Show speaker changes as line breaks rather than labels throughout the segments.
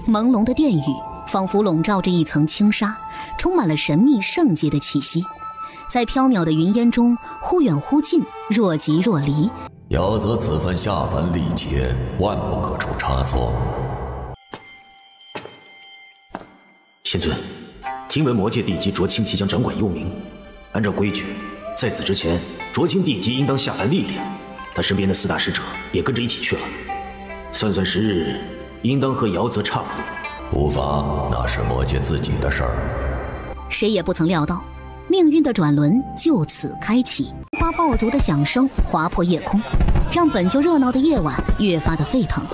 朦胧的殿宇仿佛笼罩着一层轻纱，充满了神秘圣洁的气息。在缥缈的云烟中，忽远忽近，若即若离。
遥则此番下凡历劫，万不可出差错。
仙尊，听闻魔界地级卓青即将掌管幽冥，按照规矩，在此之前，卓青地级应当下凡历练。他身边的4大使者也跟着一起去了，算算时日，应当和遥则差不多。
无妨，那是魔界自己的事儿。
谁也不曾料到，命运的转轮就此开启，花爆竹的响声划破夜空，让本就热闹的夜晚越发的沸腾。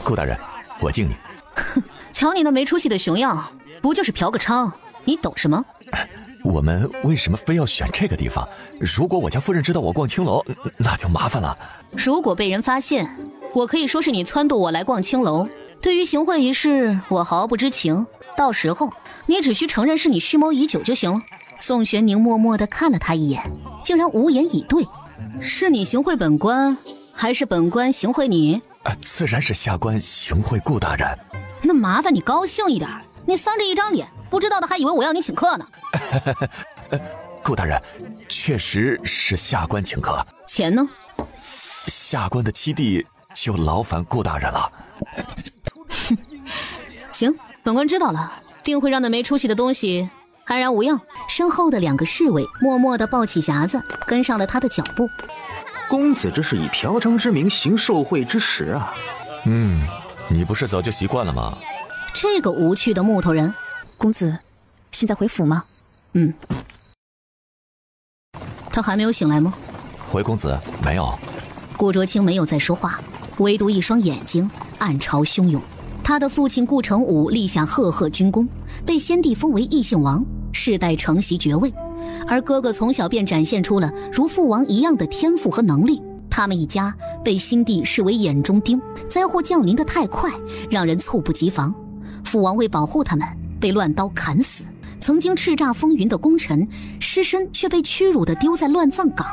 顾大人，我敬你。
哼，瞧你那没出息的熊样，不就是嫖个娼？你懂什么？
我们为什么非要选这个地方？如果我家夫人知道我逛青楼，那就麻烦了。
如果被人发现，我可以说是你撺掇我来逛青楼。对于行贿一事，我毫不知情。到时候你只需承认是你蓄谋已久就行了。宋玄宁默默地看了他一眼，竟然无言以对。是你行贿本官，还是本官行贿你？
自然是下官行贿顾大人。
那麻烦你高兴一点，你丧着一张脸，不知道的还以为我要你请客呢。
顾大人，确实是下官请客。
钱呢？
下官的七弟就劳烦顾大人了。
行，本官知道了，定会让那没出息的东西安然无恙。身后的2个侍卫默默地抱起匣子，跟上了他的脚步。
公子这是以嫖娼之名行受贿之实啊！
你不是早就习惯了吗？
这个无趣的木头人。
公子，现在回府吗？
他还没有醒来吗？
回公子，没有。
顾卓清没有再说话，唯独一双眼睛暗潮汹涌。他的父亲顾成武立下赫赫军功，被先帝封为异姓王，世代承袭爵位，而哥哥从小便展现出了如父王一样的天赋和能力。他们一家被新帝视为眼中钉，灾祸降临的太快，让人猝不及防。父王为保护他们，被乱刀砍死。曾经叱咤风云的功臣，尸身却被屈辱地丢在乱葬岗，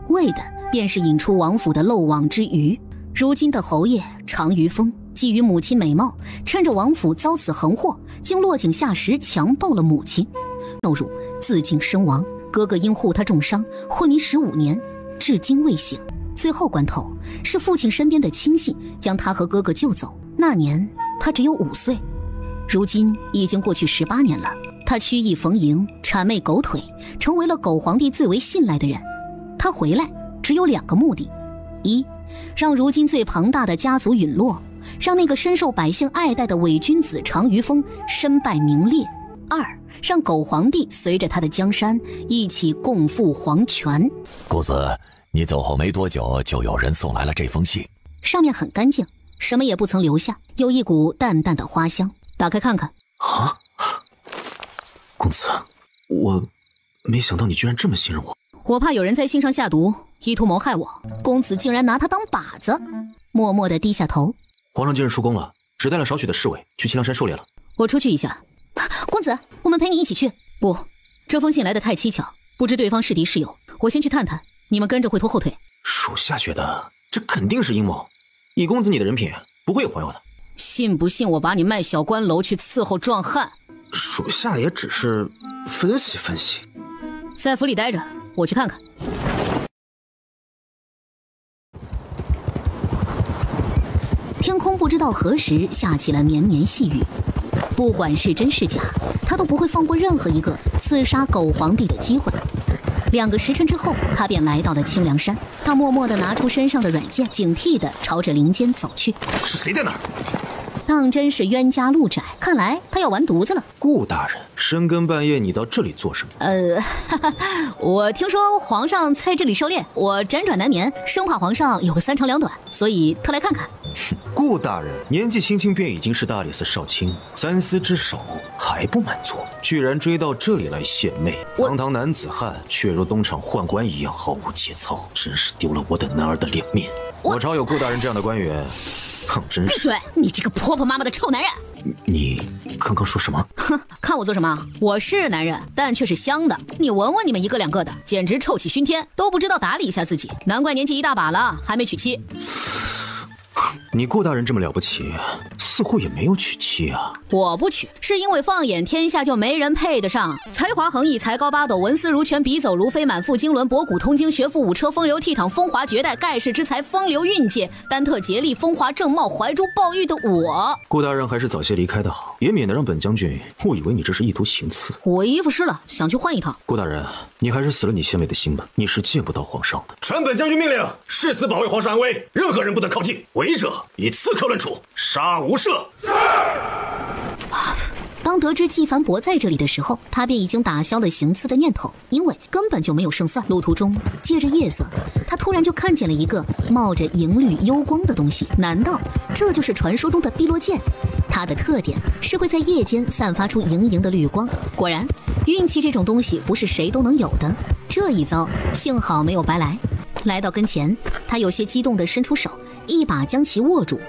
为的便是引出王府的漏网之鱼。如今的侯爷常于峰觊觎母亲美貌，趁着王府遭此横祸，竟落井下石强暴了母亲，受辱自尽身亡。哥哥因护他重伤，昏迷15年，至今未醒。最后关头，是父亲身边的亲信将他和哥哥救走。那年他只有5岁，如今已经过去18年了。他曲意逢迎，谄媚狗腿，成为了狗皇帝最为信赖的人。他回来只有2个目的：一，让如今最庞大的家族陨落，让那个深受百姓爱戴的伪君子常于峰身败名裂；二，让狗皇帝随着他的江山一起共赴黄泉。
公子，你走后没多久，就有人送来了这封信，
上面很干净，什么也不曾留下，有一股淡淡的花香。打开看看。
啊，公子，我没想到你居然这么信任我。
我怕有人在信上下毒，意图谋害我，公子竟然拿他当靶子。默默地低下头。
皇上今日出宫了，只带了少许的侍卫去清凉山狩猎了。
我出去一下。公子，我们陪你一起去。不，这封信来得太蹊跷，不知对方是敌是友，我先去探探，你们跟着会拖后腿。
属下觉得这肯定是阴谋，以公子你的人品，不会有朋友的。
信不信我把你卖小官楼去伺候壮汉？
属下也只是分析分析。
在府里待着，我去看看。天空不知道何时下起了绵绵细雨，不管是真是假，他都不会放过任何一个刺杀狗皇帝的机会。2个时辰之后，他便来到了清凉山。他默默地拿出身上的软剑，警惕地朝着林间走去。
是谁在那儿？
当真是冤家路窄，看来他要完犊子了。
顾大人，深更半夜你到这里做什么？
我听说皇上在这里狩猎，我辗转难眠，生怕皇上有个3长2短，所以特来看看。
顾大人年纪轻轻便已经是大理寺少卿，3司之首，还不满足，居然追到这里来献媚。堂堂男子汉，却如东厂宦官一样毫无节操，真是丢了我等男儿的脸面。我朝有顾大人这样的官员，真是。
闭嘴！你这个婆婆妈妈的臭男人！
你刚刚说什么？
哼，看我做什么？我是男人，但却是香的。你闻闻你们1个2个的，简直臭气熏天，都不知道打理一下自己，难怪年纪一大把了还没娶妻。
你顾大人这么了不起，似乎也没有娶妻啊。
我不娶，是因为放眼天下就没人配得上。才华横溢，才高八斗，文思如泉，笔走如飞，满腹经纶，博古通今，学富五车，风流倜傥，风华绝代，盖世之才，风流韵界，丹特竭力，风华正茂，怀珠抱玉的我。
顾大人还是早些离开的好，也免得让本将军误以为你这是意图行刺。
我衣服湿了，想去换一套。
顾大人，你还是死了你献媚的心吧，你是见不到皇上的。
传本将军命令，誓死保卫皇上安危，任何人不得靠近，违者以刺客论处，杀无赦。
当得知纪凡伯在这里的时候，他便已经打消了行刺的念头，因为根本就没有胜算。路途中，借着夜色，他突然就看见了一个冒着银绿幽光的东西。难道这就是传说中的碧落剑？它的特点是会在夜间散发出莹莹的绿光。果然，运气这种东西不是谁都能有的。这一遭幸好没有白来。来到跟前，他有些激动地伸出手，一把将其握住。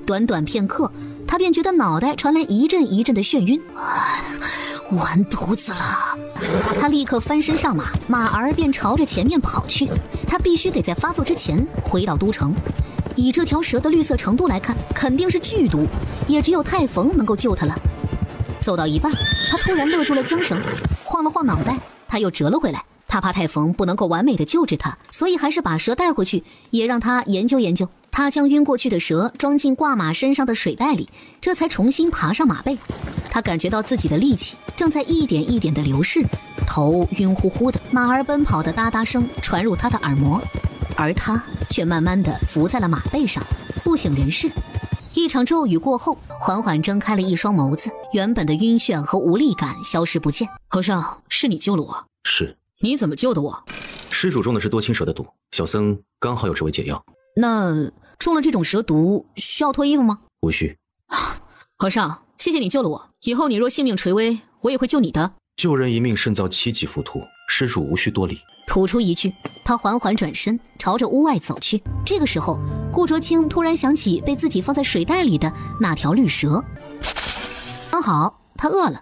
短短片刻，他便觉得脑袋传来一阵一阵的眩晕，完犊子了！他立刻翻身上马，马儿便朝着前面跑去。他必须得在发作之前回到都城。以这条蛇的绿色程度来看，肯定是剧毒，也只有太冯能够救他了。走到一半，他突然勒住了缰绳，晃了晃脑袋，他又折了回来。他怕太冯不能够完美的救治他，所以还是把蛇带回去，也让他研究研究。他将晕过去的蛇装进挂马身上的水袋里，这才重新爬上马背。他感觉到自己的力气正在一点一点的流逝，头晕乎乎的，马儿奔跑的哒哒声传入他的耳膜，而他却慢慢的伏在了马背上，不省人事。一场骤雨过后，缓缓睁开了一双眸子，原本的晕眩和无力感消失不见。和尚，是你救了我？
是。
你怎么救的我？
施主中的是多青蛇的毒，小僧刚好有这味解药。
那中了这种蛇毒需要脱衣服吗？
无需。
和尚，谢谢你救了我，以后你若性命垂危，我也会救你的。
救人一命胜造7级浮屠，施主无需多礼。
吐出一句，他缓缓转身朝着屋外走去。这个时候，顾卓清突然想起被自己放在水袋里的那条绿蛇，刚好他饿了。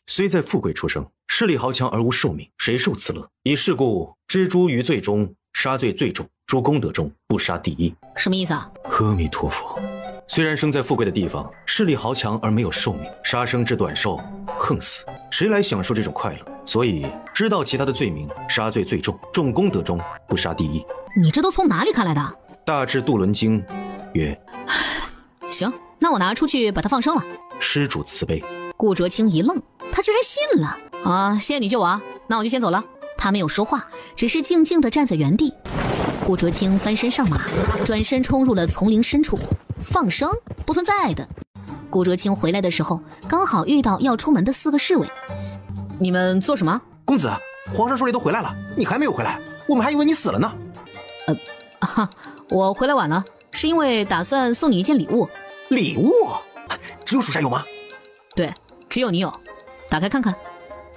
虽在富贵出生，势力豪强而无寿命，谁受此乐？以是故，知诸于罪中，杀罪最重；诸功德中，不杀第一。
什么意思啊？
阿弥陀佛。虽然生在富贵的地方，势力豪强而没有寿命，杀生之短寿，横死，谁来享受这种快乐？所以知道其他的罪名，杀罪最重，重功德中，不杀第一。
你这都从哪里看来的？
大智度论经曰。
行，那我拿出去把它放生了。
施主慈悲。
顾卓清一愣，他居然信了啊！谢谢你救我啊，那我就先走了。他没有说话，只是静静地站在原地。顾卓清翻身上马，转身冲入了丛林深处。放生不存在的。顾卓清回来的时候，刚好遇到要出门的4个侍卫。你们做什么？
公子，皇上说你都回来了，你还没有回来，我们还以为你死了呢。
我回来晚了，是因为打算送你一件礼物。
礼物？只有属下有吗？
对，只有你有。打开看看。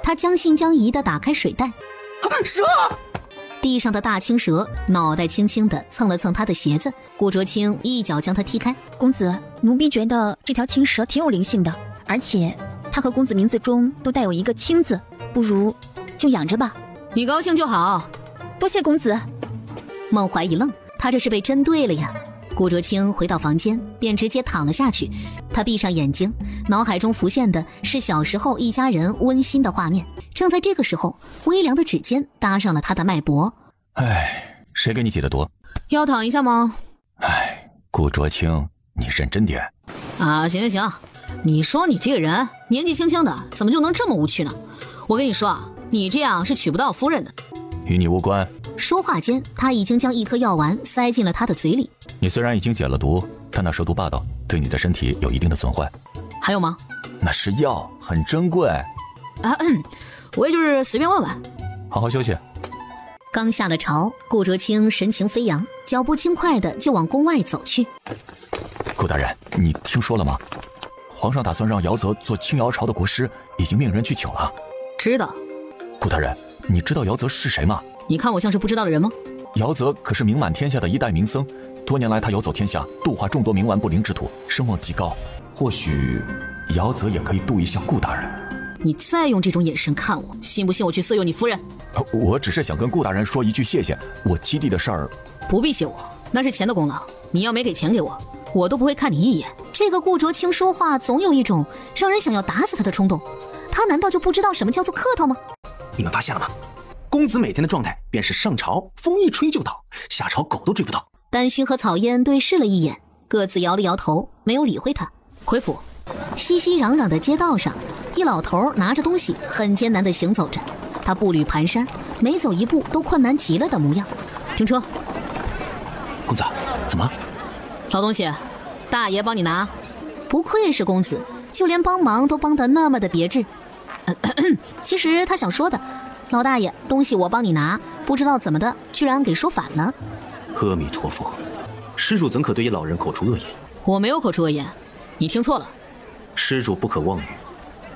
他将信将疑地打开水袋。
蛇！
地上的大青蛇脑袋轻轻地蹭了蹭他的鞋子，顾卓清一脚将他踢开。
公子，奴婢觉得这条青蛇挺有灵性的，而且它和公子名字中都带有一个青字，不如就养着吧。
你高兴就好。
多谢公子。
孟怀一愣，他这是被针对了呀。顾卓清回到房间，便直接躺了下去。他闭上眼睛，脑海中浮现的是小时候一家人温馨的画面。正在这个时候，微凉的指尖搭上了他的脉搏。
哎，谁给你解的毒？
要躺一下吗？
哎，顾卓清，你认真点。
啊，行行行，你说你这个人年纪轻轻的，怎么就能这么无趣呢？我跟你说啊，你这样是娶不到夫人的。
与你无关。
说话间，他已经将一颗药丸塞进了他的嘴里。
你虽然已经解了毒，但那蛇毒霸道，对你的身体有一定的损坏。
还有吗？
那是药，很珍贵。
我也就是随便问问。
好好休息。
刚下了朝，顾卓清神情飞扬，脚步轻快的就往宫外走去。
顾大人，你听说了吗？皇上打算让姚泽做清瑶朝的国师，已经命人去请了。
知道。
顾大人，你知道姚泽是谁吗？
你看我像是不知道的人吗？
姚泽可是名满天下的一代名僧，多年来他游走天下，度化众多冥顽不灵之徒，声望极高。或许姚泽也可以度一下顾大人。
你再用这种眼神看我，信不信我去色诱你夫人？
我只是想跟顾大人说一句谢谢，我七弟的事儿。
不必谢我，那是钱的功劳，你要没给钱给我，我都不会看你一眼。这个顾卓清说话总有一种让人想要打死他的冲动，他难道就不知道什么叫做客套吗？
你们发现了吗？公子每天的状态便是上朝风一吹就倒，下朝狗都追不到。
丹勋和草烟对视了一眼，各自摇了摇头，没有理会他。回府，熙熙攘攘的街道上，一老头拿着东西很艰难地行走着，他步履蹒跚，每走一步都困难极了的模样。停车。
公子，怎么？
老东西，大爷帮你拿。不愧是公子，就连帮忙都帮得那么的别致。其实他想说的，老大爷，东西我帮你拿，不知道怎么的，居然给说反了。
阿弥陀佛，施主怎可对一老人口出恶言？
我没有口出恶言，你听错了。
施主不可妄语，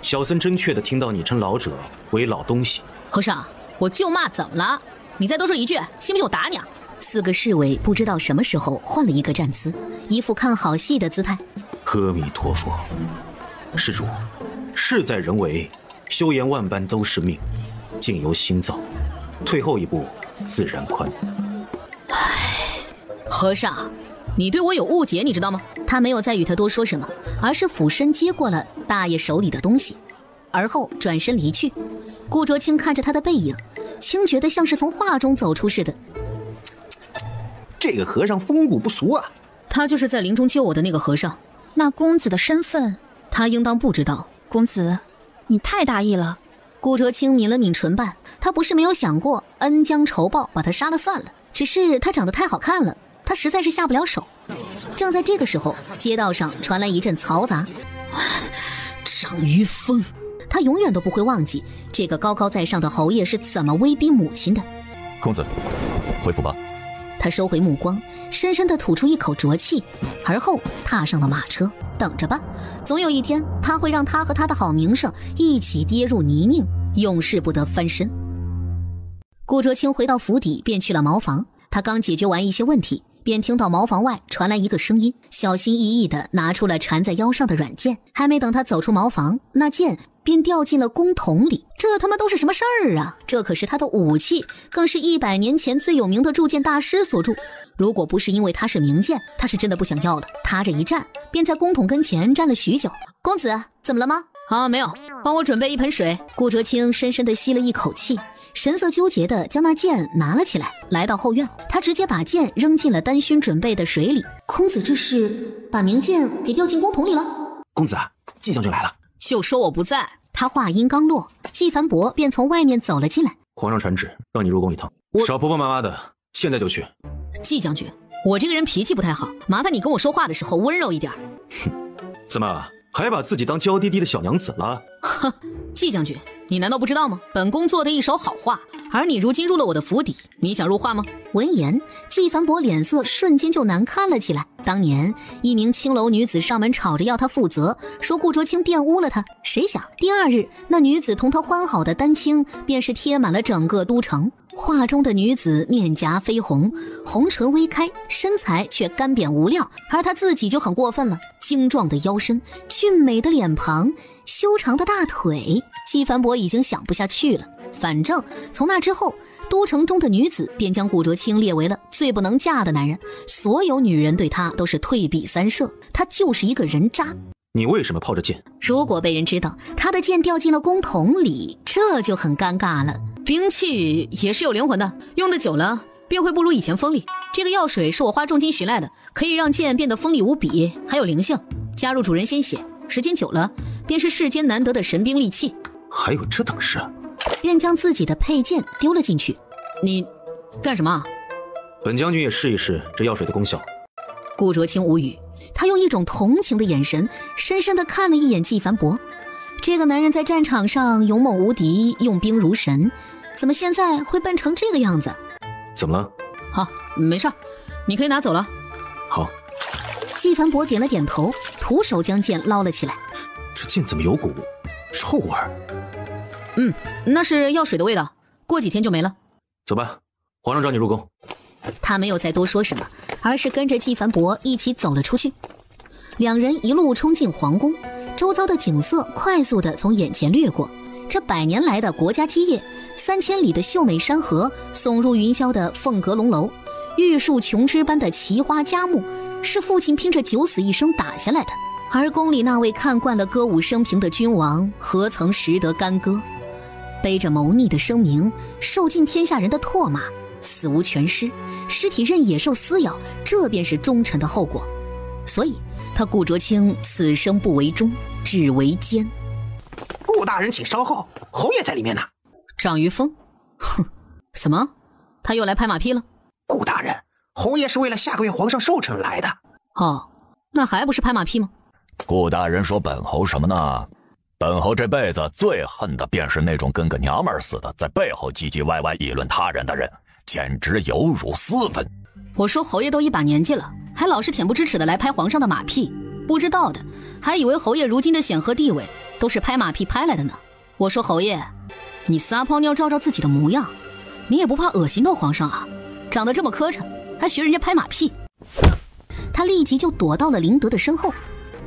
小僧真确地听到你称老者为老东西。
和尚，我就骂怎么了？你再多说一句，信不信我打你啊？4个侍卫不知道什么时候换了一个站姿，一副看好戏的姿态。
阿弥陀佛，施主，事在人为，修言万般都是命，境由心造，退后一步自然宽。
和尚，你对我有误解，你知道吗？他没有再与他多说什么，而是俯身接过了大爷手里的东西，而后转身离去。顾卓清看着他的背影，轻觉得像是从画中走出似的。
这个和尚风骨不俗啊！
他就是在林中救我的那个和尚。
那公子的身份，
他应当不知道。
公子，你太大意了。
顾卓清抿了抿唇瓣，他不是没有想过恩将仇报，把他杀了算了，只是他长得太好看了，他实在是下不了手。正在这个时候，街道上传来一阵嘈杂。张于峰，他永远都不会忘记这个高高在上的侯爷是怎么威逼母亲的。
公子，回府吧。
他收回目光，深深地吐出一口浊气，而后踏上了马车。等着吧，总有一天他会让他和他的好名声一起跌入泥泞，永世不得翻身。顾卓清回到府邸，便去了茅房。他刚解决完一些问题，便听到茅房外传来一个声音，小心翼翼地拿出了缠在腰上的软剑。还没等他走出茅房，那剑便掉进了弓筒里。这他妈都是什么事儿啊？这可是他的武器，更是100年前最有名的铸剑大师所铸。如果不是因为他是名剑，他是真的不想要了。他这一站，便在弓筒跟前站了许久。公子，怎么了吗？没有，帮我准备一盆水。顾卓清深深地吸了一口气，神色纠结地将那剑拿了起来，来到后院，他直接把剑扔进了丹勋准备的水里。公子这是把名剑给掉进弓筒里了？
公子，季将军来了。
就说我不在。他话音刚落，季凡伯便从外面走了进来。
皇上传旨，让你入宫一趟。少婆婆妈妈的，现在就去。
季将军，我这个人脾气不太好，麻烦你跟我说话的时候温柔一点。
哼，怎么还把自己当娇滴滴的小娘子了？
哼，季将军，你难道不知道吗？本宫做的一手好画，而你如今入了我的府邸，你想入画吗？闻言，季凡伯脸色瞬间就难看了起来。当年一名青楼女子上门吵着要他负责，说顾卓清玷污了他，谁想第2日那女子同他欢好的丹青便是贴满了整个都城。画中的女子面颊绯红，红唇微开，身材却干瘪无料，而她自己就很过分了，精壮的腰身，俊美的脸庞，修长的大腿。季凡伯已经想不下去了。反正从那之后，都城中的女子便将顾卓清列为了最不能嫁的男人，所有女人对他都是退避三舍，他就是一个人渣。
你为什么抛着剑？
如果被人知道他的剑掉进了弓筒里，这就很尴尬了。兵器也是有灵魂的，用的久了便会不如以前锋利。这个药水是我花重金寻来的，可以让剑变得锋利无比，还有灵性，加入主人鲜血，时间久了便是世间难得的神兵利器。
还有这等事？
便将自己的佩剑丢了进去。你干什么？
本将军也试一试这药水的功效。
顾卓清无语，他用一种同情的眼神深深地看了一眼季凡伯。这个男人在战场上勇猛无敌，用兵如神，怎么现在会笨成这个样子？
怎么了？
好，没事，你可以拿走了。
好。
季凡伯点了点头，徒手将剑捞了起来。
这剑怎么有股臭味？
那是药水的味道，过几天就没了。
走吧，皇上召你入宫。
他没有再多说什么，而是跟着季凡伯一起走了出去。两人一路冲进皇宫，周遭的景色快速地从眼前掠过。这100年来的国家基业，3000里的秀美山河，耸入云霄的凤阁龙楼，玉树琼枝般的奇花佳木，是父亲拼着九死一生打下来的。而宫里那位看惯了歌舞升平的君王，何曾识得干戈？背着谋逆的声名，受尽天下人的唾骂，死无全尸，尸体任野兽撕咬，这便是忠臣的后果。所以他顾卓清此生不为忠，只为奸。
顾大人请稍后，侯爷在里面呢。
长于峰，哼，什么？他又来拍马屁了？
顾大人，侯爷是为了下个月皇上寿辰来的。
哦，那还不是拍马屁吗？
顾大人说本侯什么呢？本侯这辈子最恨的便是那种跟个娘们儿似的，在背后唧唧歪歪议论他人的人，简直有辱私分。
我说侯爷都一把年纪了，还老是恬不知耻的来拍皇上的马屁，不知道的还以为侯爷如今的显赫地位都是拍马屁拍来的呢。我说侯爷，你撒泡尿照照自己的模样，你也不怕恶心到皇上啊？长得这么磕碜，还学人家拍马屁。他立即就躲到了林德的身后，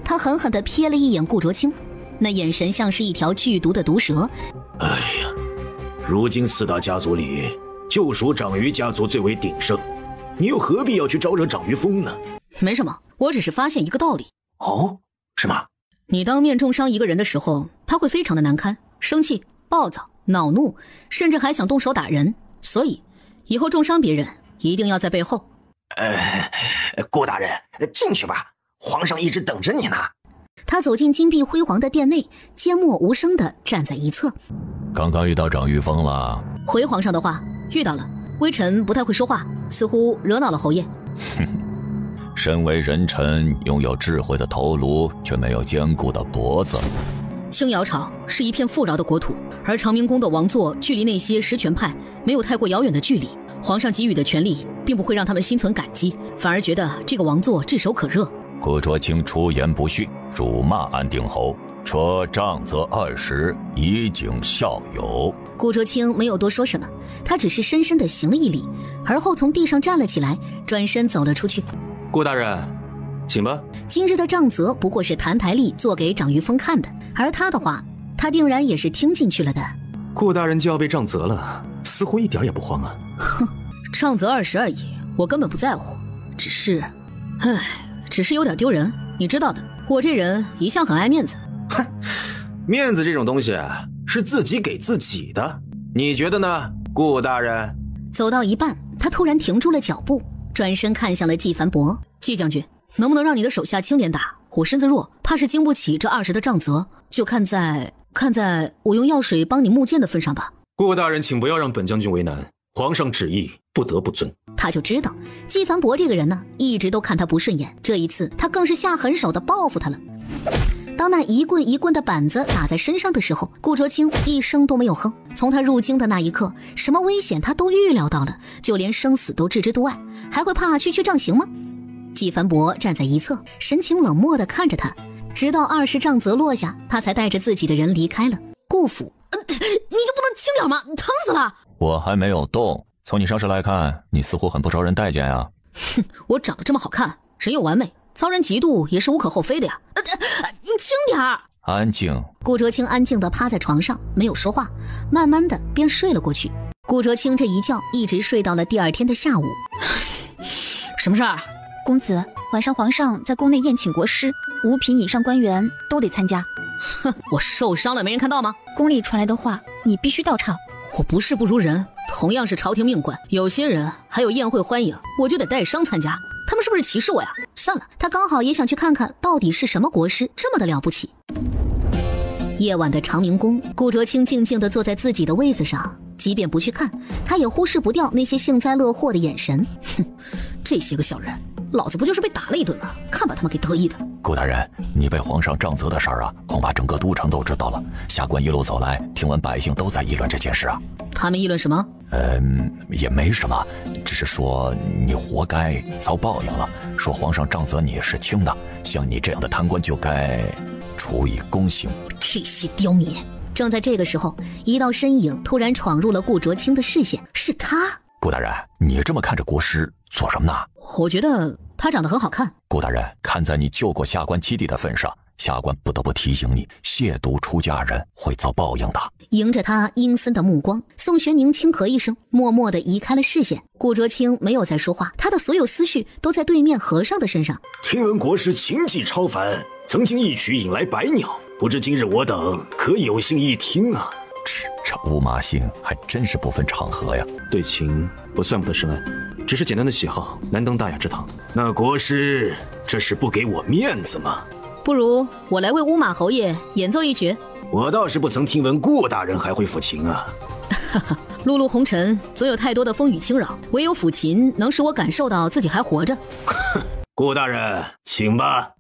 他狠狠地瞥了一眼顾卓清，那眼神像是一条剧毒的毒蛇。
哎呀，如今四大家族里，就属长于家族最为鼎盛，你又何必要去招惹长于峰呢？
没什么，我只是发现一个道理。
哦，是吗？
你当面重伤一个人的时候，他会非常的难堪，生气、暴躁、恼怒，甚至还想动手打人。所以以后重伤别人一定要在背后。
顾大人，进去吧，皇上一直等着你呢。
他走进金碧辉煌的殿内，缄默无声地站在一侧。
刚刚遇到长于峰了？
回皇上的话，遇到了。微臣不太会说话，似乎惹恼了侯爷。
身为人臣，拥有智慧的头颅，却没有坚固的脖子。
青瑶朝是一片富饶的国土，而长明宫的王座距离那些实权派没有太过遥远的距离。皇上给予的权力并不会让他们心存感激，反而觉得这个王座炙手可热。
顾卓清出言不逊，辱骂安定侯，说杖责20，以儆校友。
顾卓清没有多说什么，他只是深深地行了一礼，而后从地上站了起来，转身走了出去。
顾大人，请吧。
今日的杖责不过是谭台历做给长于峰看的，而他的话，他定然也是听进去了的。
顾大人就要被杖责了，似乎一点也不慌啊。
哼，杖责20而已，我根本不在乎，只是有点丢人。你知道的，我这人一向很爱面子。
哼，面子这种东西是自己给自己的，你觉得呢，顾大人？
走到一半，他突然停住了脚步，转身看向了纪凡伯。纪将军，能不能让你的手下轻点打？我身子弱，怕是经不起这20的杖责，就看在我用药水帮你木剑的份上吧。
顾大人，请不要让本将军为难，皇上旨意不得不遵。
他就知道纪凡伯这个人呢，一直都看他不顺眼，这一次他更是下狠手的报复他了。当那一棍一棍的板子打在身上的时候，顾卓清一声都没有哼。从他入京的那一刻，什么危险他都预料到了，就连生死都置之度外，还会怕区区杖刑吗？纪凡伯站在一侧，神情冷漠地看着他，直到20杖责落下，他才带着自己的人离开了顾府。你就不能轻点吗？疼死了！
我还没有动，从你伤势来看，你似乎很不招人待见啊。
哼，我长得这么好看，人又完美，遭人嫉妒也是无可厚非的呀。你轻点儿。
安静。
顾卓清安静地趴在床上，没有说话，慢慢的便睡了过去。顾卓清这一觉一直睡到了第2天的下午。什么事儿？
公子，晚上皇上在宫内宴请国师，5品以上官员都得参加。
哼，我受伤了没人看到吗？
宫里传来的话，你必须到场。
我不是不如人，同样是朝廷命官，有些人还有宴会欢迎，我就得带伤参加。他们是不是歧视我呀？算了，他刚好也想去看看到底是什么国师这么的了不起。夜晚的长明宫，顾卓清静静地坐在自己的位子上，即便不去看，他也忽视不掉那些幸灾乐祸的眼神。哼，这些个小人，老子不就是被打了一顿吗？看把他们给得意的。
顾大人，你被皇上杖责的事儿啊，恐怕整个都城都知道了。下官一路走来，听闻百姓都在议论这件事啊。
他们议论什么？
也没什么，只是说你活该遭报应了，说皇上杖责你是轻的，像你这样的贪官就该处以宫刑。
这些刁民！正在这个时候，一道身影突然闯入了顾卓清的视线，是他。
顾大人，你这么看着国师做什么呢？
我觉得他长得很好看。
顾大人，看在你救过下官七弟的份上，下官不得不提醒你，亵渎出家人会遭报应的。
迎着他阴森的目光，宋玄宁轻咳一声，默默地移开了视线。顾卓清没有再说话，他的所有思绪都在对面和尚的身上。
听闻国师琴技超凡，曾经一曲引来百鸟，不知今日我等可有幸一听啊？
这乌马姓还真是不分场合呀。
对琴我算不得深爱，只是简单的喜好，难登大雅之堂。
那国师这是不给我面子吗？
不如我来为乌马侯爷演奏一曲。
我倒是不曾听闻顾大人还会抚琴啊。
哈哈，碌碌红尘总有太多的风雨侵扰，唯有抚琴能使我感受到自己还活着。
顾大人，请吧。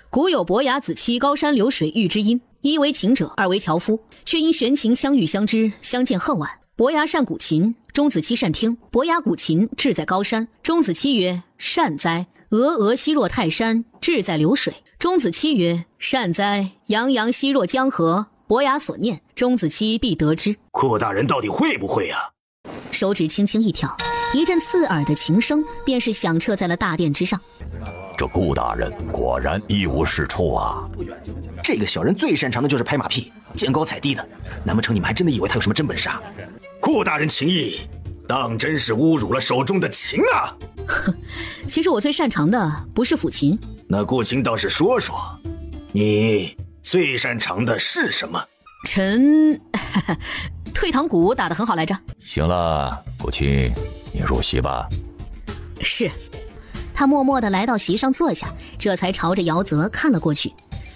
古有伯牙子期高山流水遇知音，一为琴者，二为樵夫，却因悬情相遇相知，相见恨晚。伯牙善鼓琴，钟子期善听。伯牙鼓琴，志在高山。钟子期曰：善哉！峨峨兮若泰山，志在流水。钟子期曰：善哉！洋洋兮若江河。伯牙所念，钟子期必得之。
顾大人到底会不会啊？
手指轻轻一挑，一阵刺耳的琴声便是响彻在了大殿之上。
这顾大人果然一无是处啊！
这个小人最擅长的就是拍马屁，见高踩低的。难不成你们还真的以为他有什么真本事啊？
顾大人情谊，当真是侮辱了手中的琴啊！
其实我最擅长的不是抚琴。
那顾卿倒是说说，你最擅长的是什么？
臣退堂鼓打得很好来着。
行了，顾卿，你入席吧。
是。他默默地来到席上坐下，这才朝着姚泽看了过去，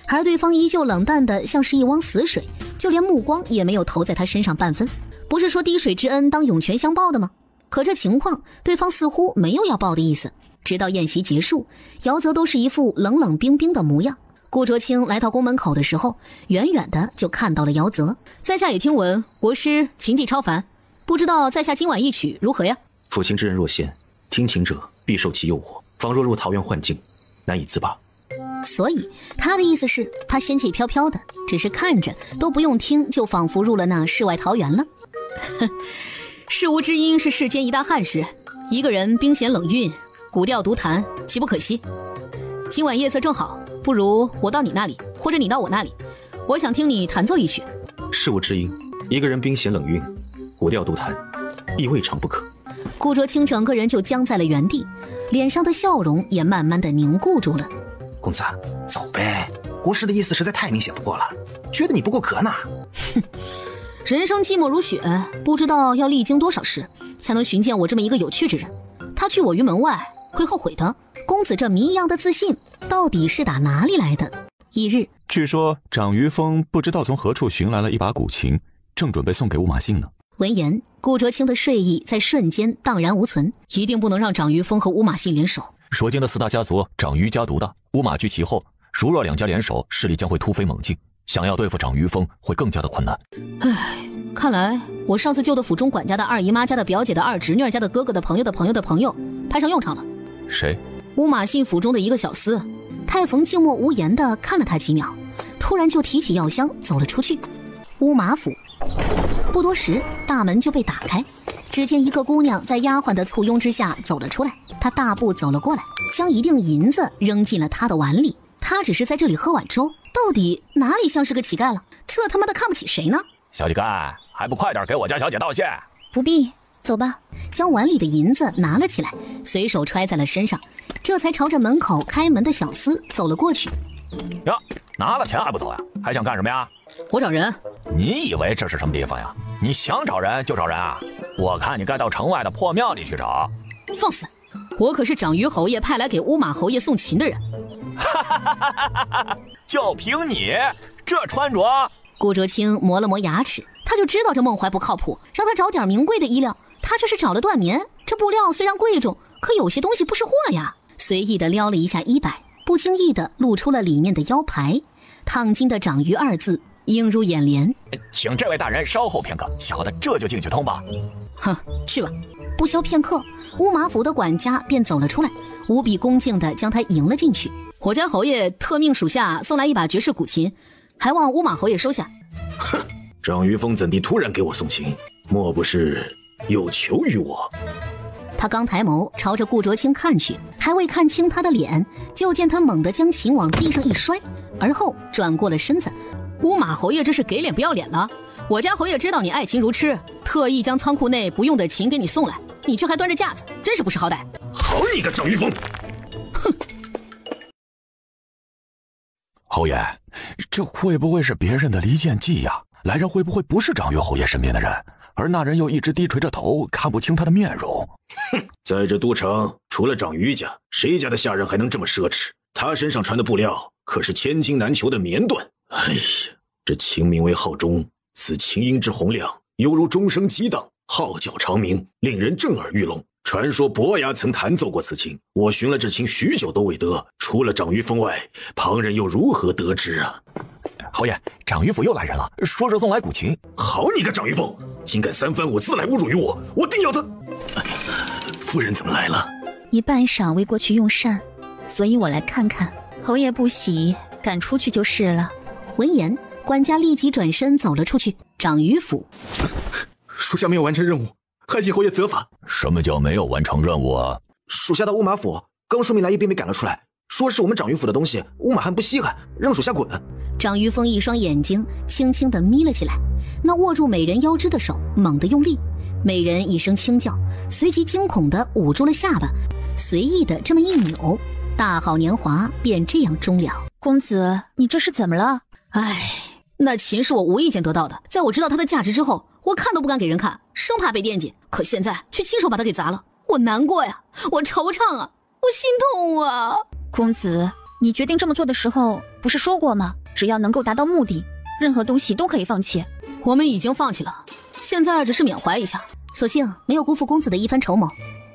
而对方依旧冷淡的像是一汪死水，就连目光也没有投在他身上半分。不是说滴水之恩当涌泉相报的吗？可这情况，对方似乎没有要报的意思。直到宴席结束，姚泽都是一副冷冷冰冰的模样。顾卓清来到宫门口的时候，远远的就看到了姚泽。在下也听闻国师琴技超凡，不知道在下今晚一曲如何呀？
抚琴之人若仙，听琴者必受其诱惑，仿若入桃源幻境，难以自拔。
所以他的意思是，他仙气飘飘的，只是看着都不用听，就仿佛入了那世外桃源了。事无知音是世间一大憾事，一个人冰弦冷韵，古调独弹，岂不可惜？今晚夜色正好，不如我到你那里，或者你到我那里，我想听你弹奏一曲。
事无知音，一个人冰弦冷韵，古调独弹，亦未尝不可。
顾卓清整个人就僵在了原地，脸上的笑容也慢慢的凝固住了。
公子，走呗，国师的意思实在太明显不过了，觉得你不够格呢。
哼，人生寂寞如雪，不知道要历经多少事，才能寻见我这么一个有趣之人。他拒我于门外，会后悔的。公子这谜一样的自信，到底是打哪里来的？翌日，
据说长于峰不知道从何处寻来了一把古琴，正准备送给乌马信呢。
闻言，顾卓清的睡意在瞬间荡然无存，一定不能让长于峰和乌马信联手。
如今的四大家族，长于家独大，乌马居其后，如若两家联手，势力将会突飞猛进，想要对付长于峰会更加的困难。
唉，看来我上次救的府中管家的二姨妈家的表姐的二侄女家的哥哥的朋友的朋友的朋友派上用场了。
谁？
乌马信府中的一个小厮。太冯静默无言地看了他几秒，突然就提起药箱走了出去。乌马府不多时，大门就被打开，只见一个姑娘在丫鬟的簇拥之下走了出来。她大步走了过来，将一锭银子扔进了他的碗里。他只是在这里喝碗粥，到底哪里像是个乞丐了？这他妈的看不起谁呢？
小乞丐，还不快点给我家小姐道谢？
不必，走吧。
将碗里的银子拿了起来，随手揣在了身上，这才朝着门口开门的小厮走了过去。
呀，拿了钱还不走呀？还想干什么呀？
我找人。
你以为这是什么地方呀？你想找人就找人啊！我看你该到城外的破庙里去找。
放肆！我可是长于侯爷派来给乌马侯爷送琴的人。
就凭你这穿着！
顾卓清磨了磨牙齿，他就知道这孟怀不靠谱，让他找点名贵的衣料，他却是找了缎棉。这布料虽然贵重，可有些东西不是货呀。随意的撩了一下衣摆，不经意的露出了里面的腰牌，烫金的长于二字映入眼帘。
请这位大人稍后片刻，小的这就进去通报。
哼，去吧。不消片刻，乌马府的管家便走了出来，无比恭敬地将他迎了进去。我家侯爷特命属下送来一把绝世古琴，还望乌马侯爷收下。
哼，长于峰怎地突然给我送琴？莫不是有求于我？
他刚抬眸朝着顾卓清看去，还未看清他的脸，就见他猛地将琴往地上一摔，而后转过了身子。乌马侯爷这是给脸不要脸了？我家侯爷知道你爱琴如痴，特意将仓库内不用的琴给你送来，你却还端着架子，真是不识好歹。
好你个张玉峰！
哼！
侯爷，这会不会是别人的离间计呀？来人会不会不是长于侯爷身边的人，而那人又一直低垂着头，看不清他的面容？
哼，在这都城，除了长于家，谁家的下人还能这么奢侈？他身上穿的布料可是千金难求的棉缎。哎呀，这琴名为浩钟，此琴音之洪亮，犹如钟声激荡，号角长鸣，令人震耳欲聋。传说伯牙曾弹奏过此琴，我寻了这琴许久都未得，除了长于峰外，旁人又如何得知啊？
侯爷，长于府又来人了，说是送来古琴。
好你个长于峰，竟敢三番五次来侮辱于我，我定要他！夫人怎么来了？
一半晌未过去用膳，所以我来看看。侯爷不喜，赶出去就是了。
闻言，管家立即转身走了出去。长于府，
属下没有完成任务，还请侯爷责罚。
什么叫没有完成任务啊？
属下到乌马府，刚说明来一并被赶了出来，说是我们长于府的东西，乌马汉不稀罕，让属下滚。
长于峰一双眼睛轻轻地眯了起来，那握住美人腰肢的手猛地用力，美人一声轻叫，随即惊恐地捂住了下巴，随意地这么一扭，大好年华便这样终了。
公子，你这是怎么了？
唉，那琴是我无意间得到的，在我知道它的价值之后，我看都不敢给人看，生怕被惦记，可现在却亲手把它给砸了，我难过呀，我惆怅啊，我心痛啊。
公子，你决定这么做的时候不是说过吗？只要能够达到目的，任何东西都可以放弃。
我们已经放弃了，现在只是缅怀一下，所幸没有辜负公子的一番筹谋。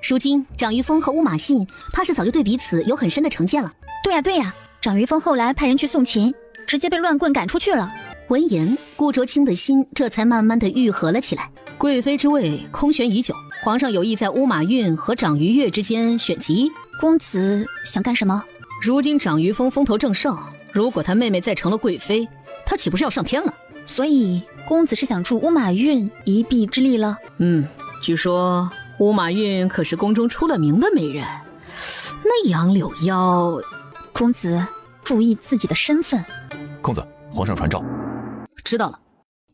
如今长于峰和乌马信怕是早就对彼此有很深的成见了。
对呀，长于峰后来派人去送琴，直接被乱棍赶出去了。
闻言，顾卓清的心这才慢慢的愈合了起来。贵妃之位空悬已久，皇上有意在乌马运和长于月之间选其一。
公子想干什么？
如今长于峰风头正盛，如果他妹妹再成了贵妃，他岂不是要上天了？
所以公子是想助乌马运一臂之力了？
据说乌马运可是宫中出了名的美人，那杨柳腰……
公子注意自己的身份。
公子，皇上传召。
知道了。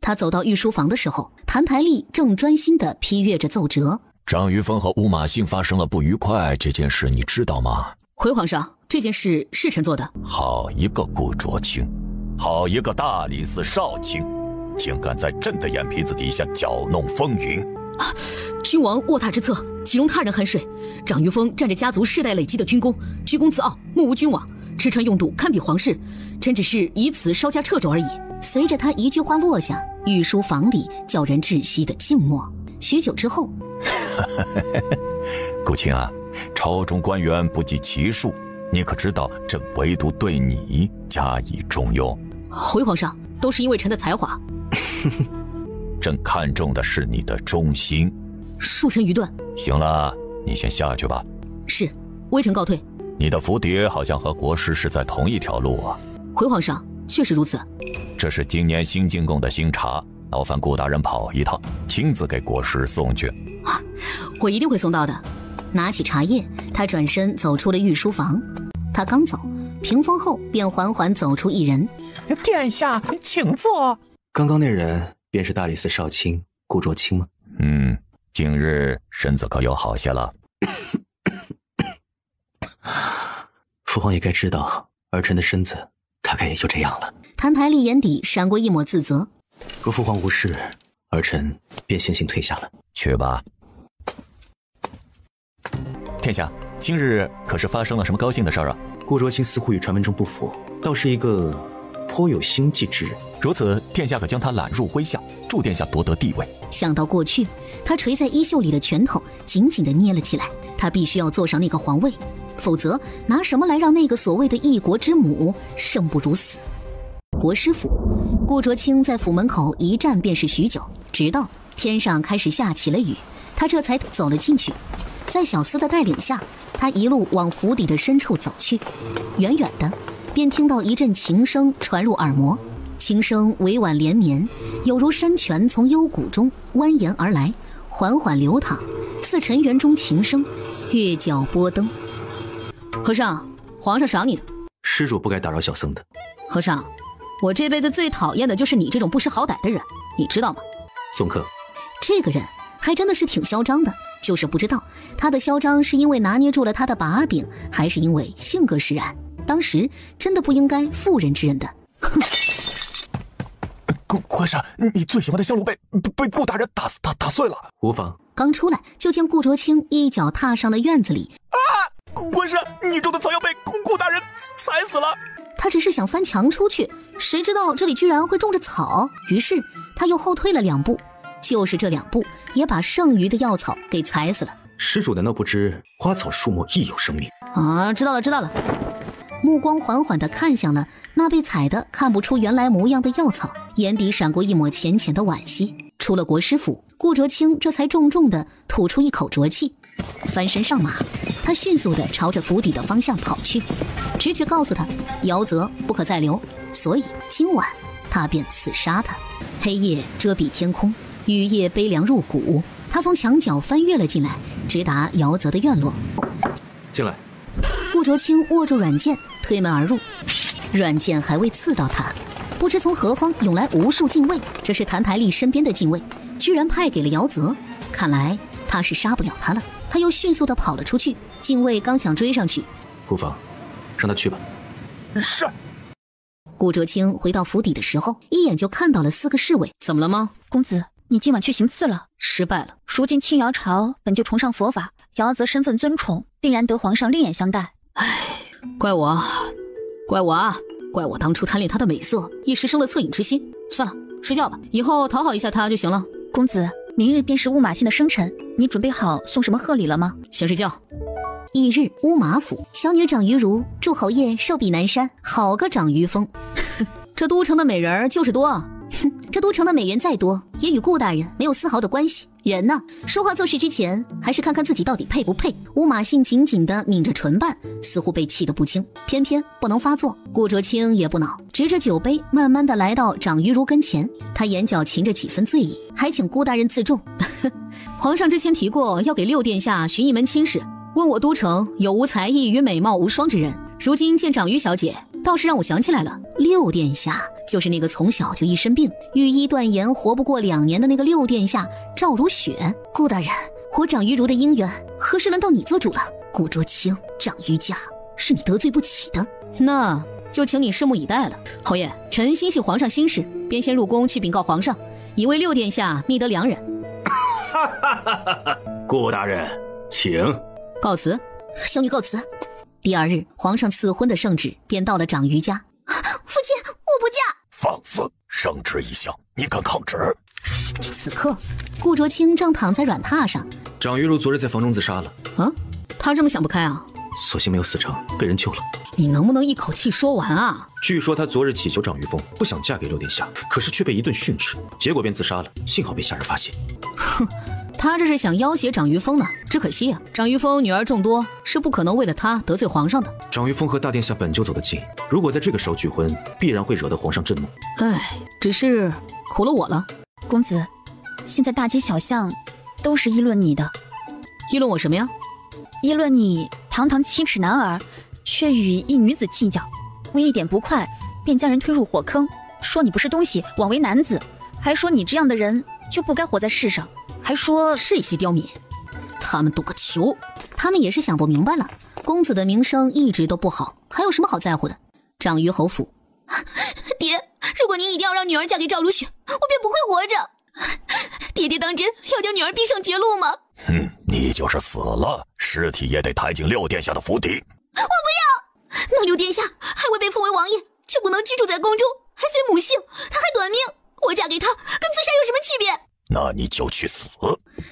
他走到御书房的时候，谭台丽正专心地批阅着奏折。
张于峰和乌马信发生了不愉快，这件事你知道吗？
回皇上，这件事是臣做的。
好一个顾卓清，好一个大理寺少卿，竟敢在朕的眼皮子底下搅弄风云！
君王卧榻之侧，岂容他人酣睡？长于峰占着家族世代累积的军功，居功自傲，目无君王，吃穿用度堪比皇室。臣只是以此稍加掣肘而已。随着他一句话落下，御书房里叫人窒息的静默。许久之后，
顾卿啊，朝中官员不计其数，你可知道朕唯独对你加以重用？
回皇上，都是因为臣的才华。
朕看重的是你的忠心。
恕臣愚钝。
行了，你先下去吧。
是，微臣告退。
你的府邸好像和国师是在同一条路啊。
回皇上，确实如此。
这是今年新进贡的新茶，劳烦顾大人跑一趟，亲自给国师送去。
我一定会送到的。拿起茶叶，他转身走出了御书房。他刚走，屏风后便缓缓走出一人。
殿下，请坐。
刚刚那人便是大理寺少卿顾卓清吗？
近日身子可有好些了？
父皇也该知道，儿臣的身子大概也就这样了。
谭台丽眼底闪过一抹自责。
若父皇无事，儿臣便先行退下了。
去吧。
殿下，今日可是发生了什么高兴的事儿啊？
顾卓清似乎与传闻中不符，倒是一个颇有心计之人。
如此，殿下可将他揽入麾下，助殿下夺得地位。
想到过去，他垂在衣袖里的拳头紧紧地捏了起来。他必须要坐上那个皇位，否则拿什么来让那个所谓的一国之母生不如死？国师府，顾卓清在府门口一站便是许久，直到天上开始下起了雨，他这才走了进去。在小厮的带领下，他一路往府邸的深处走去。远远的，便听到一阵琴声传入耳膜，琴声委婉连绵，有如山泉从幽谷中蜿蜒而来，缓缓流淌，似尘缘中琴声，月角波灯。和尚，皇上赏你的。
是。
施主不该打扰小僧的。
和尚，我这辈子最讨厌的就是你这种不识好歹的人，你知道吗？
送客。
这个人还真的是挺嚣张的，就是不知道他的嚣张是因为拿捏住了他的把柄，还是因为性格使然。当时真的不应该妇人之仁的。哼！
顾和尚，你最喜欢的香炉被顾大人打碎了。
无妨。
刚出来就见顾卓清一脚踏上了院子里。
啊！顾和尚，你种的草药被顾大人踩死了。
他只是想翻墙出去，谁知道这里居然会种着草，于是他又后退了2步，就是这2步也把剩余的药草给踩死了。
施主难道不知花草树木亦有生命？
啊，知道了。目光缓缓地看向了那被踩得看不出原来模样的药草，眼底闪过一抹浅浅的惋惜。出了国师府，顾卓清这才重重地吐出一口浊气，翻身上马，他迅速地朝着府邸的方向跑去。直觉告诉他，姚泽不可再留，所以今晚他便刺杀他。黑夜遮蔽天空，雨夜悲凉入骨。他从墙角翻越了进来，直达姚泽的院落。
进来。
顾卓清握住软剑，推门而入。软剑还未刺到他，不知从何方涌来无数禁卫，这是谭台丽身边的禁卫，居然派给了姚泽。看来他是杀不了他了。他又迅速地跑了出去，禁卫刚想追上去，
无妨，让他去吧。
是。
顾卓清回到府邸的时候，一眼就看到了4个侍卫。怎么了吗？
公子，你今晚去行刺了。
失败了。
如今清瑶朝本就崇尚佛法，姚泽身份尊崇，定然得皇上另眼相待。
唉，怪我啊！怪我当初贪恋他的美色，一时生了恻隐之心。算了，睡觉吧，以后讨好一下他就行了。
公子，明日便是乌马县的生辰，你准备好送什么贺礼了吗？
先睡觉。翌日，乌马府，小女长于如，祝侯爷寿比南山，好个长于峰。这都城的美人就是多啊！这都城的美人再多，也与顾大人没有丝毫的关系。人呢，说话做事之前，还是看看自己到底配不配。乌马信紧紧地抿着唇瓣，似乎被气得不轻，偏偏不能发作。顾卓清也不恼，执着酒杯，慢慢地来到长于如跟前。他眼角噙着几分醉意，还请顾大人自重。皇上之前提过要给6殿下寻一门亲事，问我都城有无才艺与美貌无双之人。如今见长于小姐，倒是让我想起来了，6殿下就是那个从小就一身病，御医断言活不过2年的那个6殿下赵如雪。顾大人，我长于如的姻缘，何时轮到你做主了？顾卓清，长于家是你得罪不起的，那就请你拭目以待了。侯爷，臣心系皇上心事，便先入宫去禀告皇上，以为6殿下觅得良人。
顾大人，请
告辞。小女告辞。第2日，皇上赐婚的圣旨便到了长于家。父亲，我不嫁。
放肆！圣旨已下，你敢抗旨？
此刻，顾卓清正躺在软榻上。
长于如昨日在房中自杀了。
啊，他这么想不开啊？
所幸没有死成，被人救了。
你能不能一口气说完啊？
据说他昨日祈求长于峰不想嫁给6殿下，可是却被一顿训斥，结果便自杀了。幸好被下人发现。
哼，他这是想要挟长于峰呢。只可惜啊，长于峰女儿众多，是不可能为了他得罪皇上的。
长于峰和大殿下本就走得近，如果在这个时候拒婚，必然会惹得皇上震怒。
唉，只是苦了我了。
公子，现在大街小巷都是议论你的。
议论我什么呀？
议论你堂堂7尺男儿，却与一女子计较，为一点不快便将人推入火坑，说你不是东西，枉为男子，还说你这样的人就不该活在世上，还说
这些刁民，他们赌个球。他们也是想不明白了，公子的名声一直都不好，还有什么好在乎的？长于侯府。爹，如果您一定要让女儿嫁给赵如雪，我便不会活着。爹爹当真要将女儿逼上绝路吗？
你就是死了，尸体也得抬进6殿下的府邸。
我不要！那6殿下还未被封为王爷，就不能居住在宫中，还随母姓，他还短命，我嫁给他跟自杀有什么区别？
那你就去死！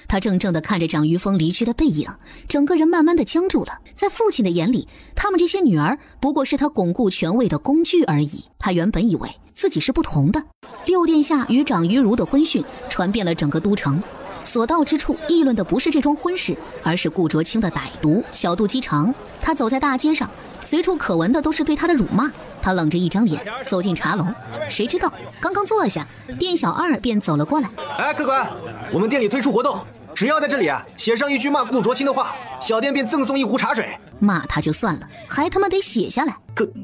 他怔怔地看着长于峰离去的背影，整个人慢慢地僵住了。在父亲的眼里，他们这些女儿不过是他巩固权位的工具而已。他原本以为自己是不同的。6殿下与长于如的婚讯传遍了整个都城，所到之处议论的不是这桩婚事，而是顾卓清的歹毒、小肚鸡肠。他走在大街上，随处可闻的都是对他的辱骂。他冷着一张脸走进茶楼，谁知道刚刚坐下，店小二便走了过来。
哎，客官，我们店里推出活动，只要在这里写上一句骂顾卓清的话，小店便赠送1壶茶水。
骂他就算了，还他妈得写下来。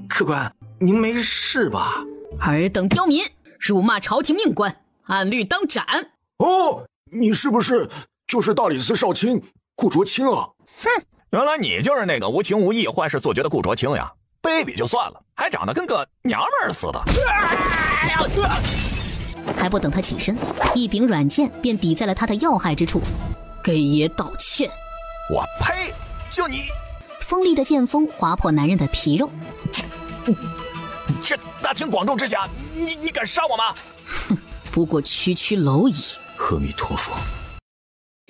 客官，您没事吧？
尔等刁民，辱骂朝廷命官，按律当斩。
哦，你是不是就是大理寺少卿顾卓清啊？
哼，原来你就是那个无情无义、坏事做绝的顾卓清呀！卑鄙就算了，还长得跟个娘们儿似的。
还不等他起身，一柄软剑便抵在了他的要害之处。给爷道歉！
我呸！就你！
锋利的剑锋划破男人的皮肉。
这大庭广众之下，你敢杀我吗？
哼，不过区区蝼蚁。
阿弥陀佛。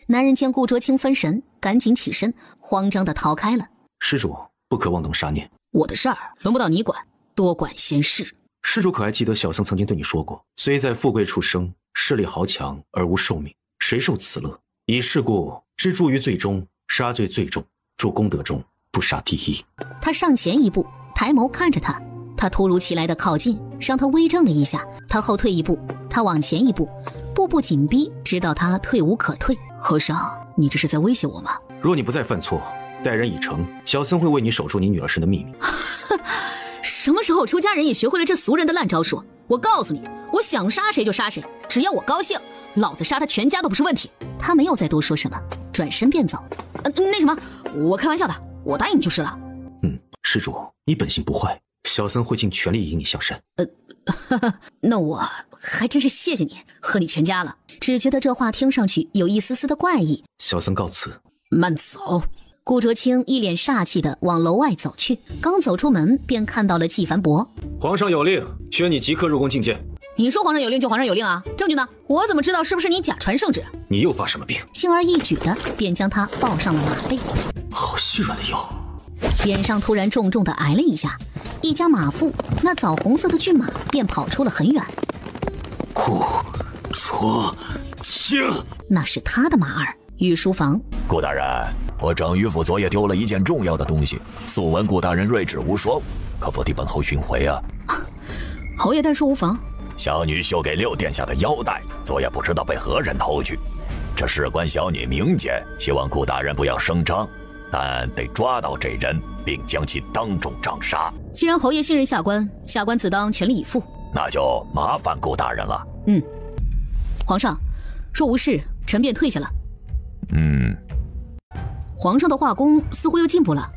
男人见顾卓清分神，赶紧起身，慌张地逃开了。
施主不可妄动杀念，
我的事儿轮不到你管，多管闲事。
施主可还记得小僧曾经对你说过，虽在富贵处生，势力豪强而无寿命，谁受此乐？以是故，知诛于罪中，杀罪最重，助功德中，不杀第一。
他上前一步，抬眸看着他，他突如其来的靠近，让他微怔了一下。他后退一步，他往前一步，步步紧逼，直到他退无可退。和尚，你这是在威胁我吗？
若你不再犯错，待人以诚，小僧会为你守住你女儿身的秘密。
什么时候出家人也学会了这俗人的烂招数？我告诉你，我想杀谁就杀谁，只要我高兴，老子杀他全家都不是问题。他没有再多说什么，转身便走。那什么，我开玩笑的，我答应你就是了。
施主，你本性不坏，小僧会尽全力引你向善。
那我还真是谢谢你，和你全家了。只觉得这话听上去有一丝丝的怪异。
小僧告辞。
慢走。顾卓清一脸煞气地往楼外走去，刚走出门便看到了纪凡博。
皇上有令，宣你即刻入宫觐见。
你说皇上有令就皇上有令啊？证据呢？我怎么知道是不是你假传圣旨？
你又发什么病？
轻而易举的便将他抱上了马背。
好细软的腰。
脸上突然重重地挨了一下，一家马腹，那枣红色的骏马便跑出了很远。
顾卓清，
那是他的马儿。御书房，
顾大人，我长于府昨夜丢了一件重要的东西，素闻顾大人睿智无双，可否替本侯寻回啊？
侯爷但说无妨。
小女绣给六殿下的腰带，昨夜不知道被何人偷去，这事关小女名节，希望顾大人不要声张，但得抓到这人，并将其当众杖杀。
既然侯爷信任下官，下官自当全力以赴。
那就麻烦顾大人了。
皇上，若无事，臣便退下了。皇上的画工似乎又进步了，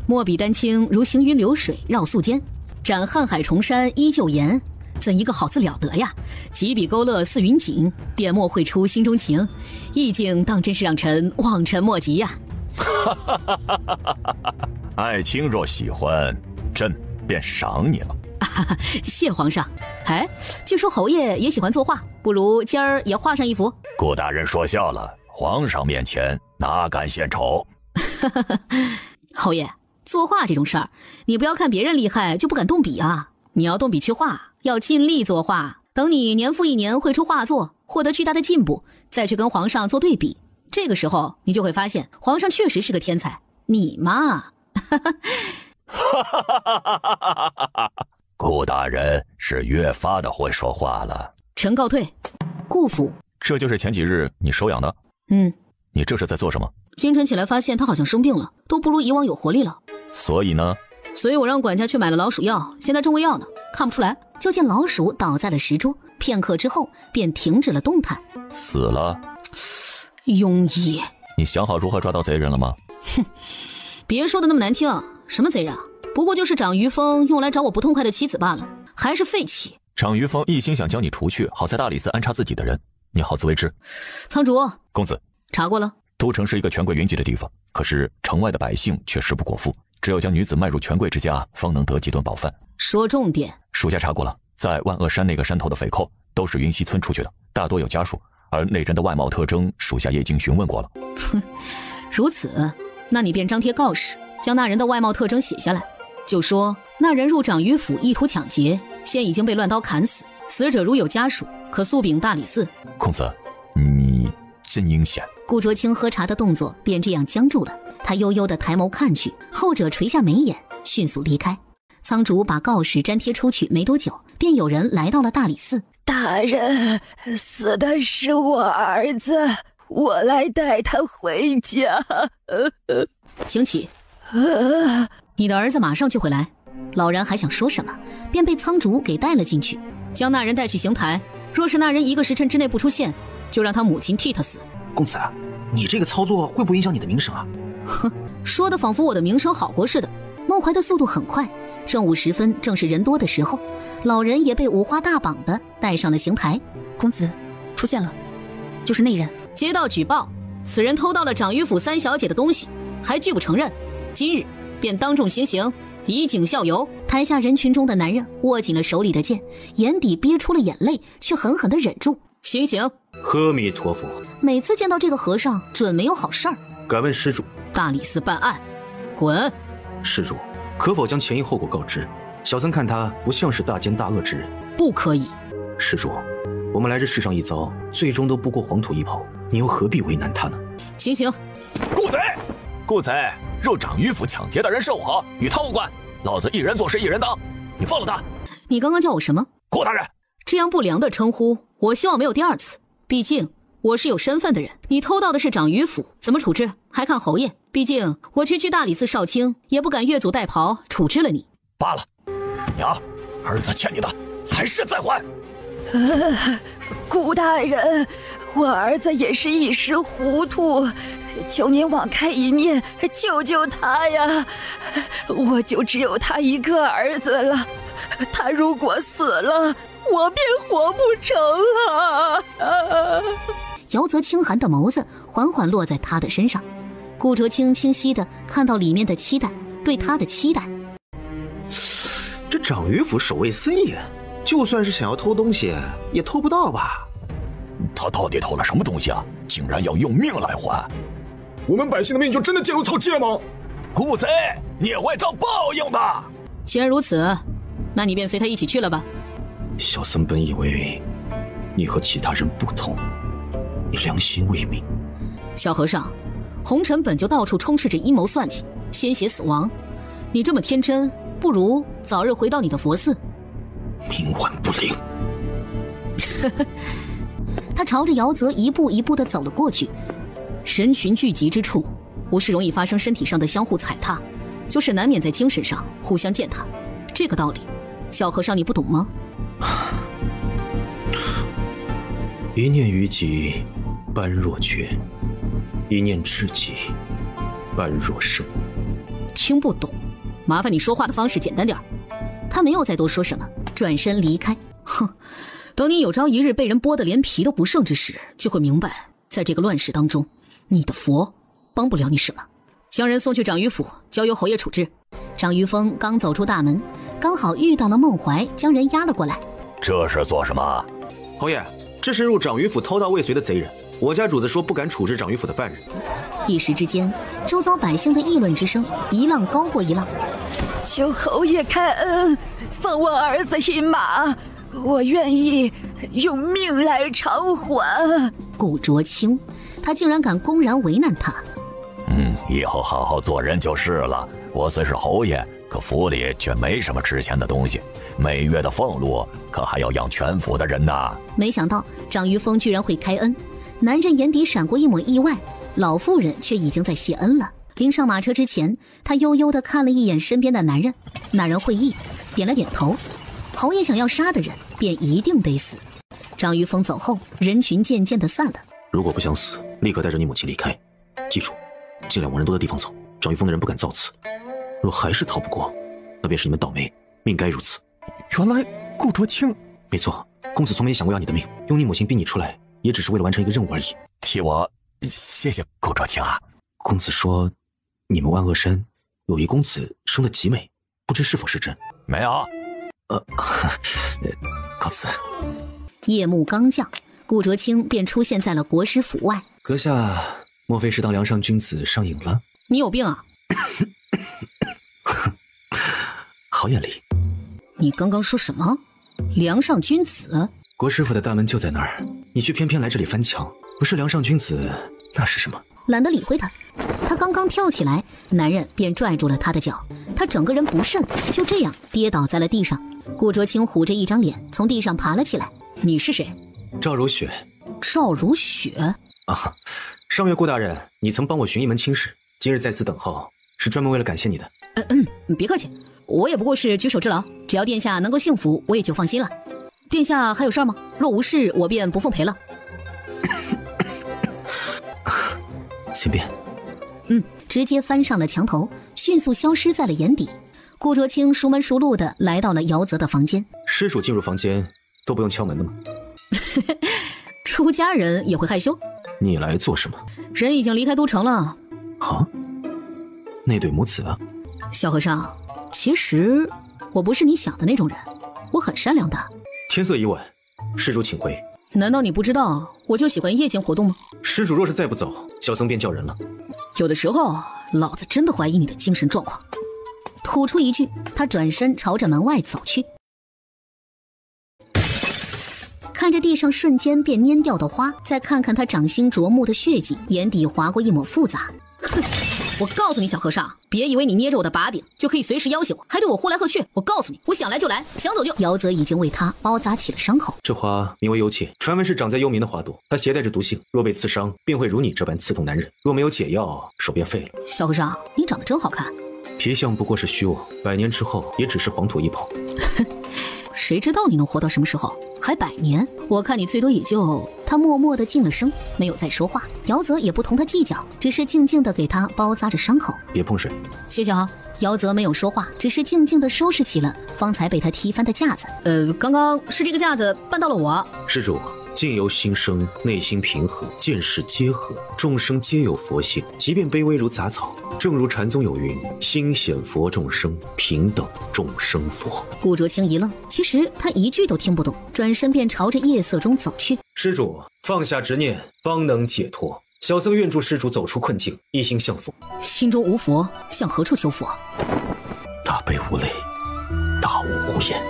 墨笔丹青如行云流水绕素间，展瀚海重山依旧严，怎一个好字了得呀！几笔勾勒似云锦，点墨绘出心中情，意境当真是让臣望尘莫及呀！
爱卿若喜欢，朕便赏你了。
谢皇上。哎，据说侯爷也喜欢作画，不如今儿也画上一幅？
顾大人说笑了，皇上面前哪敢献丑？
侯爷，作画这种事儿，你不要看别人厉害就不敢动笔啊！你要动笔去画，要尽力作画。等你年复一年绘出画作，获得巨大的进步，再去跟皇上做对比，这个时候你就会发现，皇上确实是个天才。你嘛，
顾大人是越发的会说话了。
臣告退。顾府，
这就是前几日你收养的？你这是在做什么？
清晨起来发现他好像生病了，都不如以往有活力了。
所以呢？
所以我让管家去买了老鼠药，现在正喂药呢，看不出来。就见老鼠倒在了石桌，片刻之后便停止了动弹。
死了？
庸医，
你想好如何抓到贼人了吗？
哼，别说的那么难听，什么贼人啊？不过就是长于峰用来找我不痛快的妻子罢了，还是废弃。
长于峰一心想将你除去，好在大理寺安插自己的人，你好自为之。
仓主，
公子
查过了。
都城是一个权贵云集的地方，可是城外的百姓却食不果腹，只有将女子卖入权贵之家，方能得几顿饱饭。
说重点。
属下查过了，在万恶山那个山头的匪寇都是云溪村出去的，大多有家属，而那人的外貌特征，属下也已经询问过了。
哼，如此，那你便张贴告示，将那人的外貌特征写下来，就说那人入长于府意图抢劫，现已经被乱刀砍死，死者如有家属，可速禀大理寺。
公子，你真阴险。
顾卓清喝茶的动作便这样僵住了，他悠悠地抬眸看去，后者垂下眉眼，迅速离开。仓主把告示粘贴出去没多久，便有人来到了大理寺。
大人，死的是我儿子，我来带他回家。
请起。你的儿子马上就会来。老然还想说什么，便被仓主给带了进去，将那人带去刑台。若是那人1个时辰之内不出现，就让他母亲替他死。
公子，你这个操作会不会影响你的名声啊？
哼，说的仿佛我的名声好过似的。孟怀的速度很快，正午时分正是人多的时候，老人也被五花大绑的带上了刑台。
公子出现了，就是那人。
接到举报，此人偷盗了长于府3小姐的东西，还拒不承认，今日便当众行刑，以儆效尤。台下人群中的男人握紧了手里的剑，眼底憋出了眼泪，却狠狠地忍住。行刑。
阿弥陀佛。
每次见到这个和尚，准没有好事儿。
敢问施主，
大理寺办案，滚！
施主，可否将前因后果告知？小僧看他不像是大奸大恶之人。
不可以。
施主，我们来这世上一遭，最终都不过黄土一跑，你又何必为难他呢？
行刑。
顾贼，顾贼！若长于府抢劫的人是我，与他无关，老子一人做事一人当，你放了他。
你刚刚叫我什么？
顾大人。
这样不良的称呼，我希望没有第二次。毕竟我是有身份的人，你偷盗的是长于府，怎么处置还看侯爷。毕竟我区大理寺少卿，也不敢越俎代庖处置了你。
罢了，娘，儿子欠你的，来世再还。
顾大人，我儿子也是一时糊涂，求您网开一面，救救他呀！我就只有他一个儿子了，他如果死了，我便活不成了。
姚泽清寒的眸子缓缓落在他的身上，顾卓清清晰地看到里面的期待，对他的期待。
这长于府守卫森严，就算是想要偷东西，也偷不到吧？
他到底偷了什么东西啊？竟然要用命来还！
我们百姓的命就真的贱如草芥吗？
顾贼，你也会遭报应的。
既然如此，那你便随他一起去了吧。
小僧本以为你和其他人不同，你良心未泯。
小和尚，红尘本就到处充斥着阴谋算计、鲜血死亡，你这么天真，不如早日回到你的佛寺。
冥顽不灵。
他朝着姚泽一步一步地走了过去。人群聚集之处，不是容易发生身体上的相互踩踏，就是难免在精神上互相践踏。这个道理，小和尚你不懂吗？
一念于己，般若觉；一念至己，般若生。
听不懂，麻烦你说话的方式简单点。他没有再多说什么，转身离开。哼，等你有朝一日被人剥得连皮都不剩之时，就会明白，在这个乱世当中，你的佛帮不了你什么。将人送去长于府，交由侯爷处置。长于峰刚走出大门，刚好遇到了孟怀，将人押了过来。
这是做什么？
侯爷，这是入长于府偷盗未遂的贼人，我家主子说不敢处置长于府的犯人。
一时之间，周遭百姓的议论之声一浪高过一浪。
求侯爷开恩，放我儿子一马，我愿意用命来偿还。
顾卓清，他竟然敢公然为难他。
以后好好做人就是了。我虽是侯爷，可府里却没什么值钱的东西，每月的俸禄可还要养全府的人呢。
没想到张于峰居然会开恩，男人眼底闪过一抹意外，老妇人却已经在谢恩了。临上马车之前，他悠悠地看了一眼身边的男人，那人会意，点了点头。侯爷想要杀的人，便一定得死。张于峰走后，人群渐渐地散了。
如果不想死，立刻带着你母亲离开。记住，尽量往人多的地方走。张于峰的人不敢造次。若还是逃不过，那便是你们倒霉，命该如此。
原来顾卓清，
没错，公子从没想过要你的命，用你母亲逼你出来，也只是为了完成一个任务而已。
替我谢谢顾卓清啊。
公子说，你们万恶山有一公子生得极美，不知是否是真？
没有。
告辞。
夜幕刚降，顾卓清便出现在了国师府外。
阁下莫非是当梁上君子上瘾了？
你有病啊！
好眼力。
你刚刚说什么？梁上君子？
国师府的大门就在那儿，你却偏偏来这里翻墙，不是梁上君子，那是什么？
懒得理会他。他刚刚跳起来，男人便拽住了他的脚，他整个人不慎，就这样跌倒在了地上。顾卓清虎着一张脸从地上爬了起来。你是谁？
赵如雪。
赵如雪？
啊，上月顾大人，你曾帮我寻一门亲事，今日在此等候，是专门为了感谢你的。
别客气，我也不过是举手之劳，只要殿下能够幸福，我也就放心了。殿下还有事吗？若无事，我便不奉陪了。
请便。
直接翻上了墙头，迅速消失在了眼底。顾卓清熟门熟路地来到了姚泽的房间。
施主进入房间都不用敲门的吗？
出家人也会害羞？
你来做什么？
人已经离开都城了。
啊？那对母子啊？
小和尚，其实我不是你想的那种人，我很善良的。
天色已晚，施主请回。
难道你不知道我就喜欢夜间活动吗？
施主若是再不走，小僧便叫人了。
有的时候老子真的怀疑你的精神状况。吐出一句，他转身朝着门外走去。看着地上瞬间变蔫掉的花，再看看他掌心灼目的血迹，眼底划过一抹复杂。哼，我告诉你，小和尚，别以为你捏着我的把柄就可以随时要挟我，还对我呼来喝去。我告诉你，我想来就来，想走就……姚泽已经为他包扎起了伤口。
这花名为幽切，传闻是长在幽冥的花朵，它携带着毒性，若被刺伤，便会如你这般刺痛男人。若没有解药，手便废了。
小和尚，你长得真好看。
皮相不过是虚妄，100年之后也只是黄土一抔。
谁知道你能活到什么时候？还100年？我看你最多也就……他默默地静了声，没有再说话。姚泽也不同他计较，只是静静地给他包扎着伤口。
别碰水。
谢谢啊。姚泽没有说话，只是静静地收拾起了方才被他踢翻的架子。刚刚是这个架子绊到了我。
施主，境由心生，内心平和，见识皆和，众生皆有佛性，即便卑微如杂草。正如禅宗有云：心显佛众生，平等众生佛。
顾卓清一愣，其实他一句都听不懂，转身便朝着夜色中走去。
施主，放下执念，方能解脱。小僧愿助施主走出困境，一心向佛。
心中无佛，向何处求佛？
大悲无泪，大悟无言。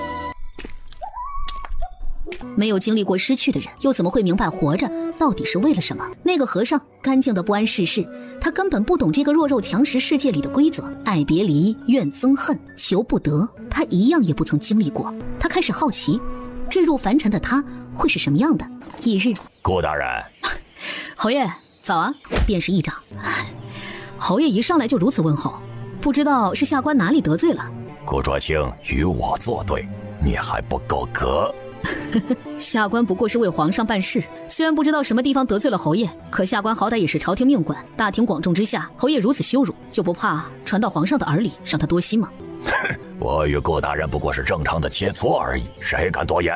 没有经历过失去的人，又怎么会明白活着到底是为了什么？那个和尚干净的不谙世事，他根本不懂这个弱肉强食世界里的规则。爱别离，怨憎恨，求不得，他一样也不曾经历过。他开始好奇，坠入凡尘的他会是什么样的。翌日，
顾大人，
侯爷早啊，便是议长。侯爷一上来就如此问候，不知道是下官哪里得罪了。
顾卓清与我作对，你还不够格。
下官不过是为皇上办事，虽然不知道什么地方得罪了侯爷，可下官好歹也是朝廷命官，大庭广众之下，侯爷如此羞辱，就不怕传到皇上的耳里，让他多心吗？
我与顾大人不过是正常的切磋而已，谁敢多言？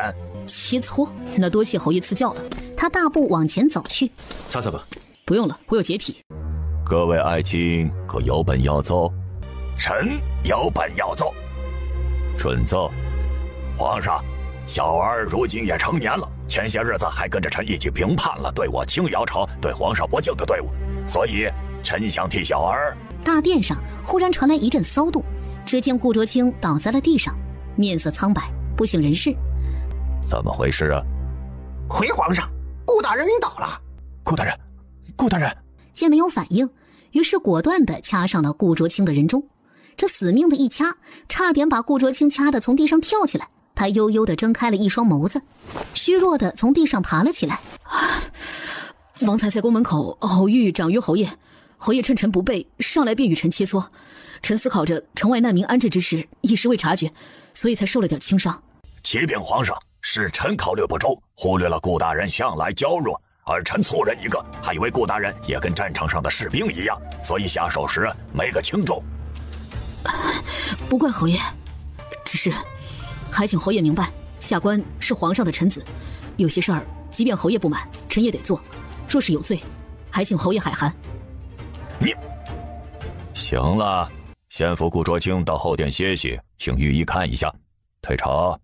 切磋？那多谢侯爷赐教了。他大步往前走去。
擦擦吧。
不用了，我有洁癖。
各位爱卿可有本要奏？臣有本要奏。准奏。皇上，小儿如今也成年了，前些日子还跟着臣一起平叛了对我清瑶朝对皇上不敬的队伍，所以臣想替小儿。
大殿上忽然传来一阵骚动，只见顾卓清倒在了地上，面色苍白，不省人事。
怎么回事啊？
回皇上，顾大人晕倒了。
顾大人，顾大人。
见没有反应，于是果断地掐上了顾卓清的人中。这死命的一掐，差点把顾卓清掐得从地上跳起来。他悠悠地睁开了一双眸子，虚弱地从地上爬了起来。方才在宫门口偶遇长于侯爷，侯爷趁臣不备，上来便与臣切磋。臣思考着城外难民安置之时，一时未察觉，所以才受了点轻伤。
启禀皇上，是臣考虑不周，忽略了顾大人向来娇弱，而臣粗人一个，还以为顾大人也跟战场上的士兵一样，所以下手时没个轻重。
不怪侯爷，只是还请侯爷明白，下官是皇上的臣子，有些事儿即便侯爷不满，臣也得做。若是有罪，还请侯爷海涵。
你行了，先扶顾卓清到后殿歇息，请御医看一下。退朝。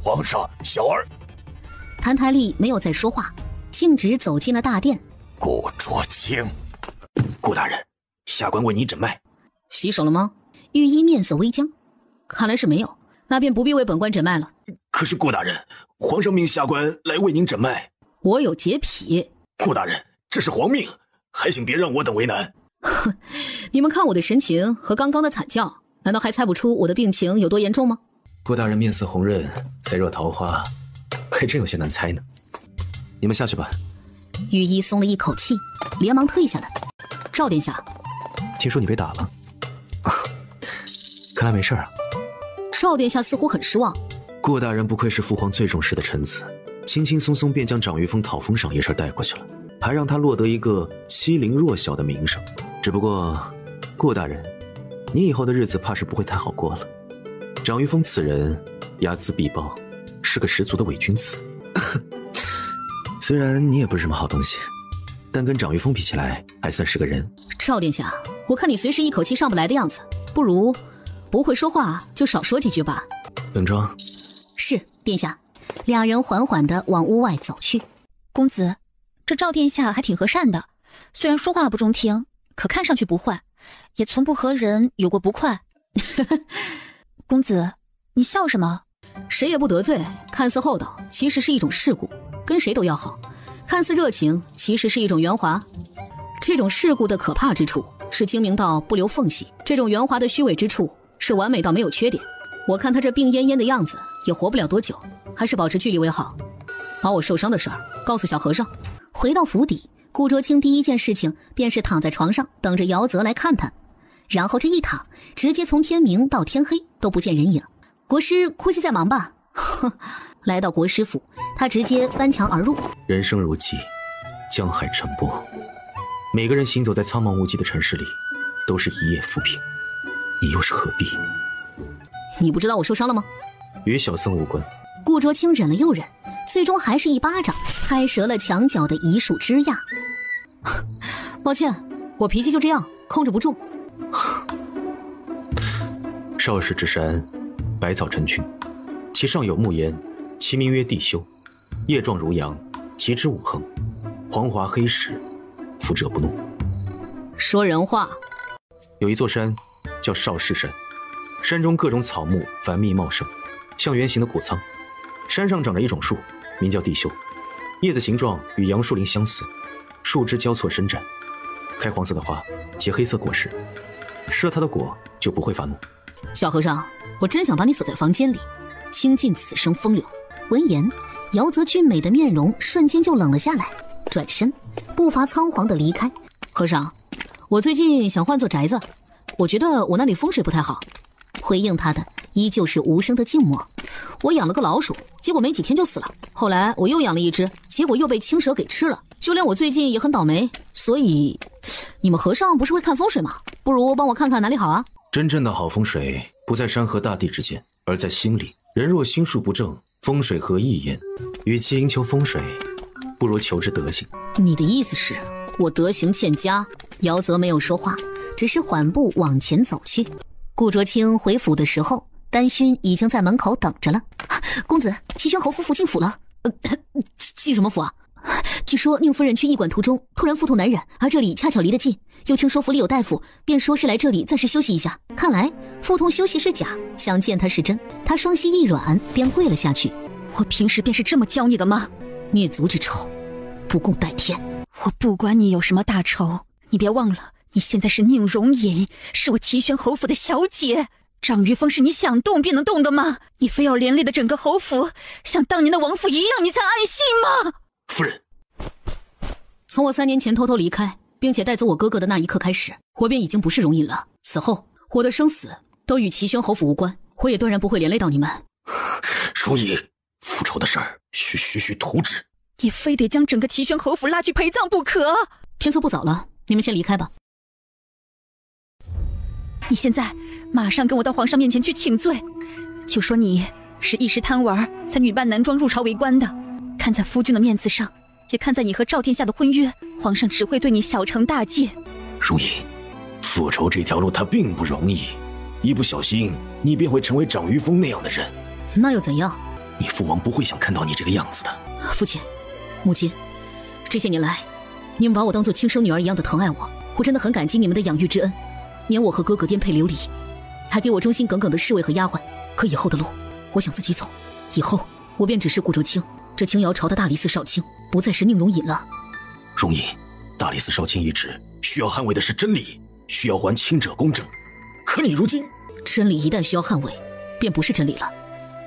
皇上，小儿。
谭台丽没有再说话，径直走进了大殿。
顾卓清，
顾大人，下官为你诊脉。
洗手了吗？御医面色微僵，看来是没有，那便不必为本官诊脉了。
可是顾大人，皇上命下官来为您诊脉。
我有洁癖。
顾大人，这是皇命，还请别让我等为难。
哼，你们看我的神情和刚刚的惨叫，难道还猜不出我的病情有多严重吗？
顾大人面色红润，才若桃花，还真有些难猜呢。你们下去吧。
羽衣松了一口气，连忙退下来。赵殿下，
听说你被打了，看来没事啊。
赵殿下似乎很失望。
顾大人不愧是父皇最重视的臣子，轻轻松松便将长于峰讨封赏一事带过去了，还让他落得一个欺凌弱小的名声。只不过，顾大人，你以后的日子怕是不会太好过了。长于峰此人睚眦必报，是个十足的伪君子。虽然你也不是什么好东西，但跟长于峰比起来，还算是个人。
赵殿下，我看你随时一口气上不来的样子，不如不会说话就少说几句吧。
等妆。
是，殿下。两人缓缓地往屋外走去。
公子，这赵殿下还挺和善的，虽然说话不中听，可看上去不坏，也从不和人有过不快。公子，你笑什么？
谁也不得罪，看似厚道，其实是一种世故，跟谁都要好；看似热情，其实是一种圆滑。这种世故的可怕之处是精明到不留缝隙，这种圆滑的虚伪之处是完美到没有缺点。我看他这病恹恹的样子也活不了多久，还是保持距离为好。把我受伤的事儿告诉小和尚。回到府邸，顾卓清第一件事情便是躺在床上等着姚泽来看他，然后这一躺，直接从天明到天黑都不见人影。国师估计在忙吧？哼！来到国师府，他直接翻墙而入。
人生如寄，江海沉波，每个人行走在苍茫无际的尘世里，都是一叶浮萍。你又是何必？
你不知道我受伤了吗？
与小僧无关。
顾卓清忍了又忍，最终还是一巴掌拍折了墙角的一束枝桠。抱歉，我脾气就这样，控制不住。
少室之山，百草成群，其上有木岩，其名曰地修，叶状如杨，其枝五横，黄华黑石，覆者不怒。
说人话。
有一座山叫少室山，山中各种草木繁密茂盛，像圆形的谷仓。山上长着一种树，名叫地修，叶子形状与杨树林相似，树枝交错伸展，开黄色的花，结黑色果实，吃了它的果就不会发怒。
小和尚，我真想把你锁在房间里，倾尽此生风流。闻言，姚泽俊美的面容瞬间就冷了下来，转身步伐仓皇地离开。和尚，我最近想换座宅子，我觉得我那里风水不太好。回应他的依旧是无声的静默。我养了个老鼠，结果没几天就死了。后来我又养了一只，结果又被青蛇给吃了。就连我最近也很倒霉。所以，你们和尚不是会看风水吗？不如帮我看看哪里好啊？
真正的好风水不在山河大地之间，而在心里。人若心术不正，风水何益焉？与其营求风水，不如求之德行。
你的意思是我德行欠佳？姚泽没有说话，只是缓步往前走去。顾卓清回府的时候，丹勋已经在门口等着了。公子，齐宣侯夫妇进府了。进什么府啊？据说宁夫人去驿馆途中突然腹痛难忍，而这里恰巧离得近，又听说府里有大夫，便说是来这里暂时休息一下。看来腹痛休息是假，想见他是真。他双膝一软，便跪了下去。
我平时便是这么教你的吗？
灭族之仇，不共戴天。
我不管你有什么大仇，你别忘了，你现在是宁荣隐，是我齐宣侯府的小姐。长于峰是你想动便能动的吗？你非要连累的整个侯府像当年的王府一样，你才安心吗？
夫人，
从我3年前偷偷离开并且带走我哥哥的那一刻开始，我便已经不是荣隐了。此后我的生死都与齐宣侯府无关，我也断然不会连累到你们。
荣隐，复仇的事儿需图纸。
你非得将整个齐宣侯府拉去陪葬不可。
天色不早了，你们先离开吧。
你现在马上跟我到皇上面前去请罪，就说你是一时贪玩才女扮男装入朝为官的。看在夫君的面子上，也看在你和赵殿下的婚约，皇上只会对你小惩大戒。
荣隐，复仇这条路它并不容易，一不小心你便会成为长于峰那样的人。
那又怎样？
你父王不会想看到你这个样子的。
父亲，母亲，这些年来，你们把我当作亲生女儿一样的疼爱我，我真的很感激你们的养育之恩，免我和哥哥颠沛流离，还给我忠心耿耿的侍卫和丫鬟。可以后的路，我想自己走，以后我便只是顾卓清，这青瑶朝的大理寺少卿，不再是宁荣隐了。
荣隐，大理寺少卿一职需要捍卫的是真理，需要还清者公正。可你如今，
真理一旦需要捍卫，便不是真理了。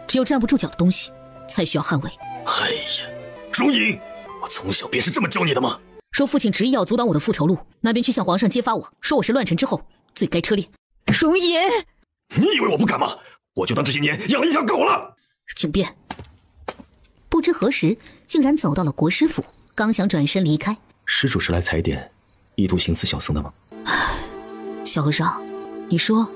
只有站不住脚的东西，才需要捍卫。
哎呀，荣隐，我从小便是这么教你的吗？
说父亲执意要阻挡我的复仇路，那便去向皇上揭发我，说我是乱臣之后，罪该车裂。
容颜，
你以为我不敢吗？我就当这些年养了一条狗了。
请便。不知何时，竟然走到了国师府，刚想转身离开，
施主是来踩点，意图行刺小僧的吗？
小和尚，你说，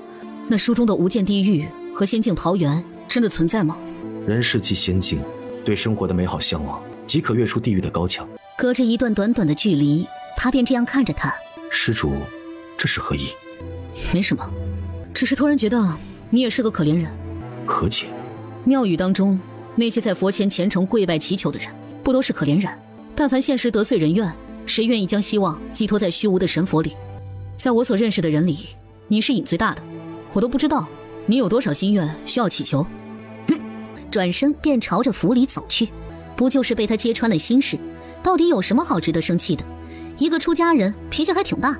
那书中的无间地狱和仙境桃源真的存在吗？
人世即仙境，对生活的美好向往，即可跃出地狱的高墙。
隔着一段短短的距离，他便这样看着他。
施主，这是何意？
没什么，只是突然觉得你也是个可怜人。
何解？
庙宇当中那些在佛前虔诚跪拜祈求的人，不都是可怜人？但凡现实得遂人愿，谁愿意将希望寄托在虚无的神佛里？在我所认识的人里，你是瘾最大的，我都不知道你有多少心愿需要祈求。转身便朝着府里走去，不就是被他揭穿了心事？到底有什么好值得生气的？一个出家人脾气还挺大，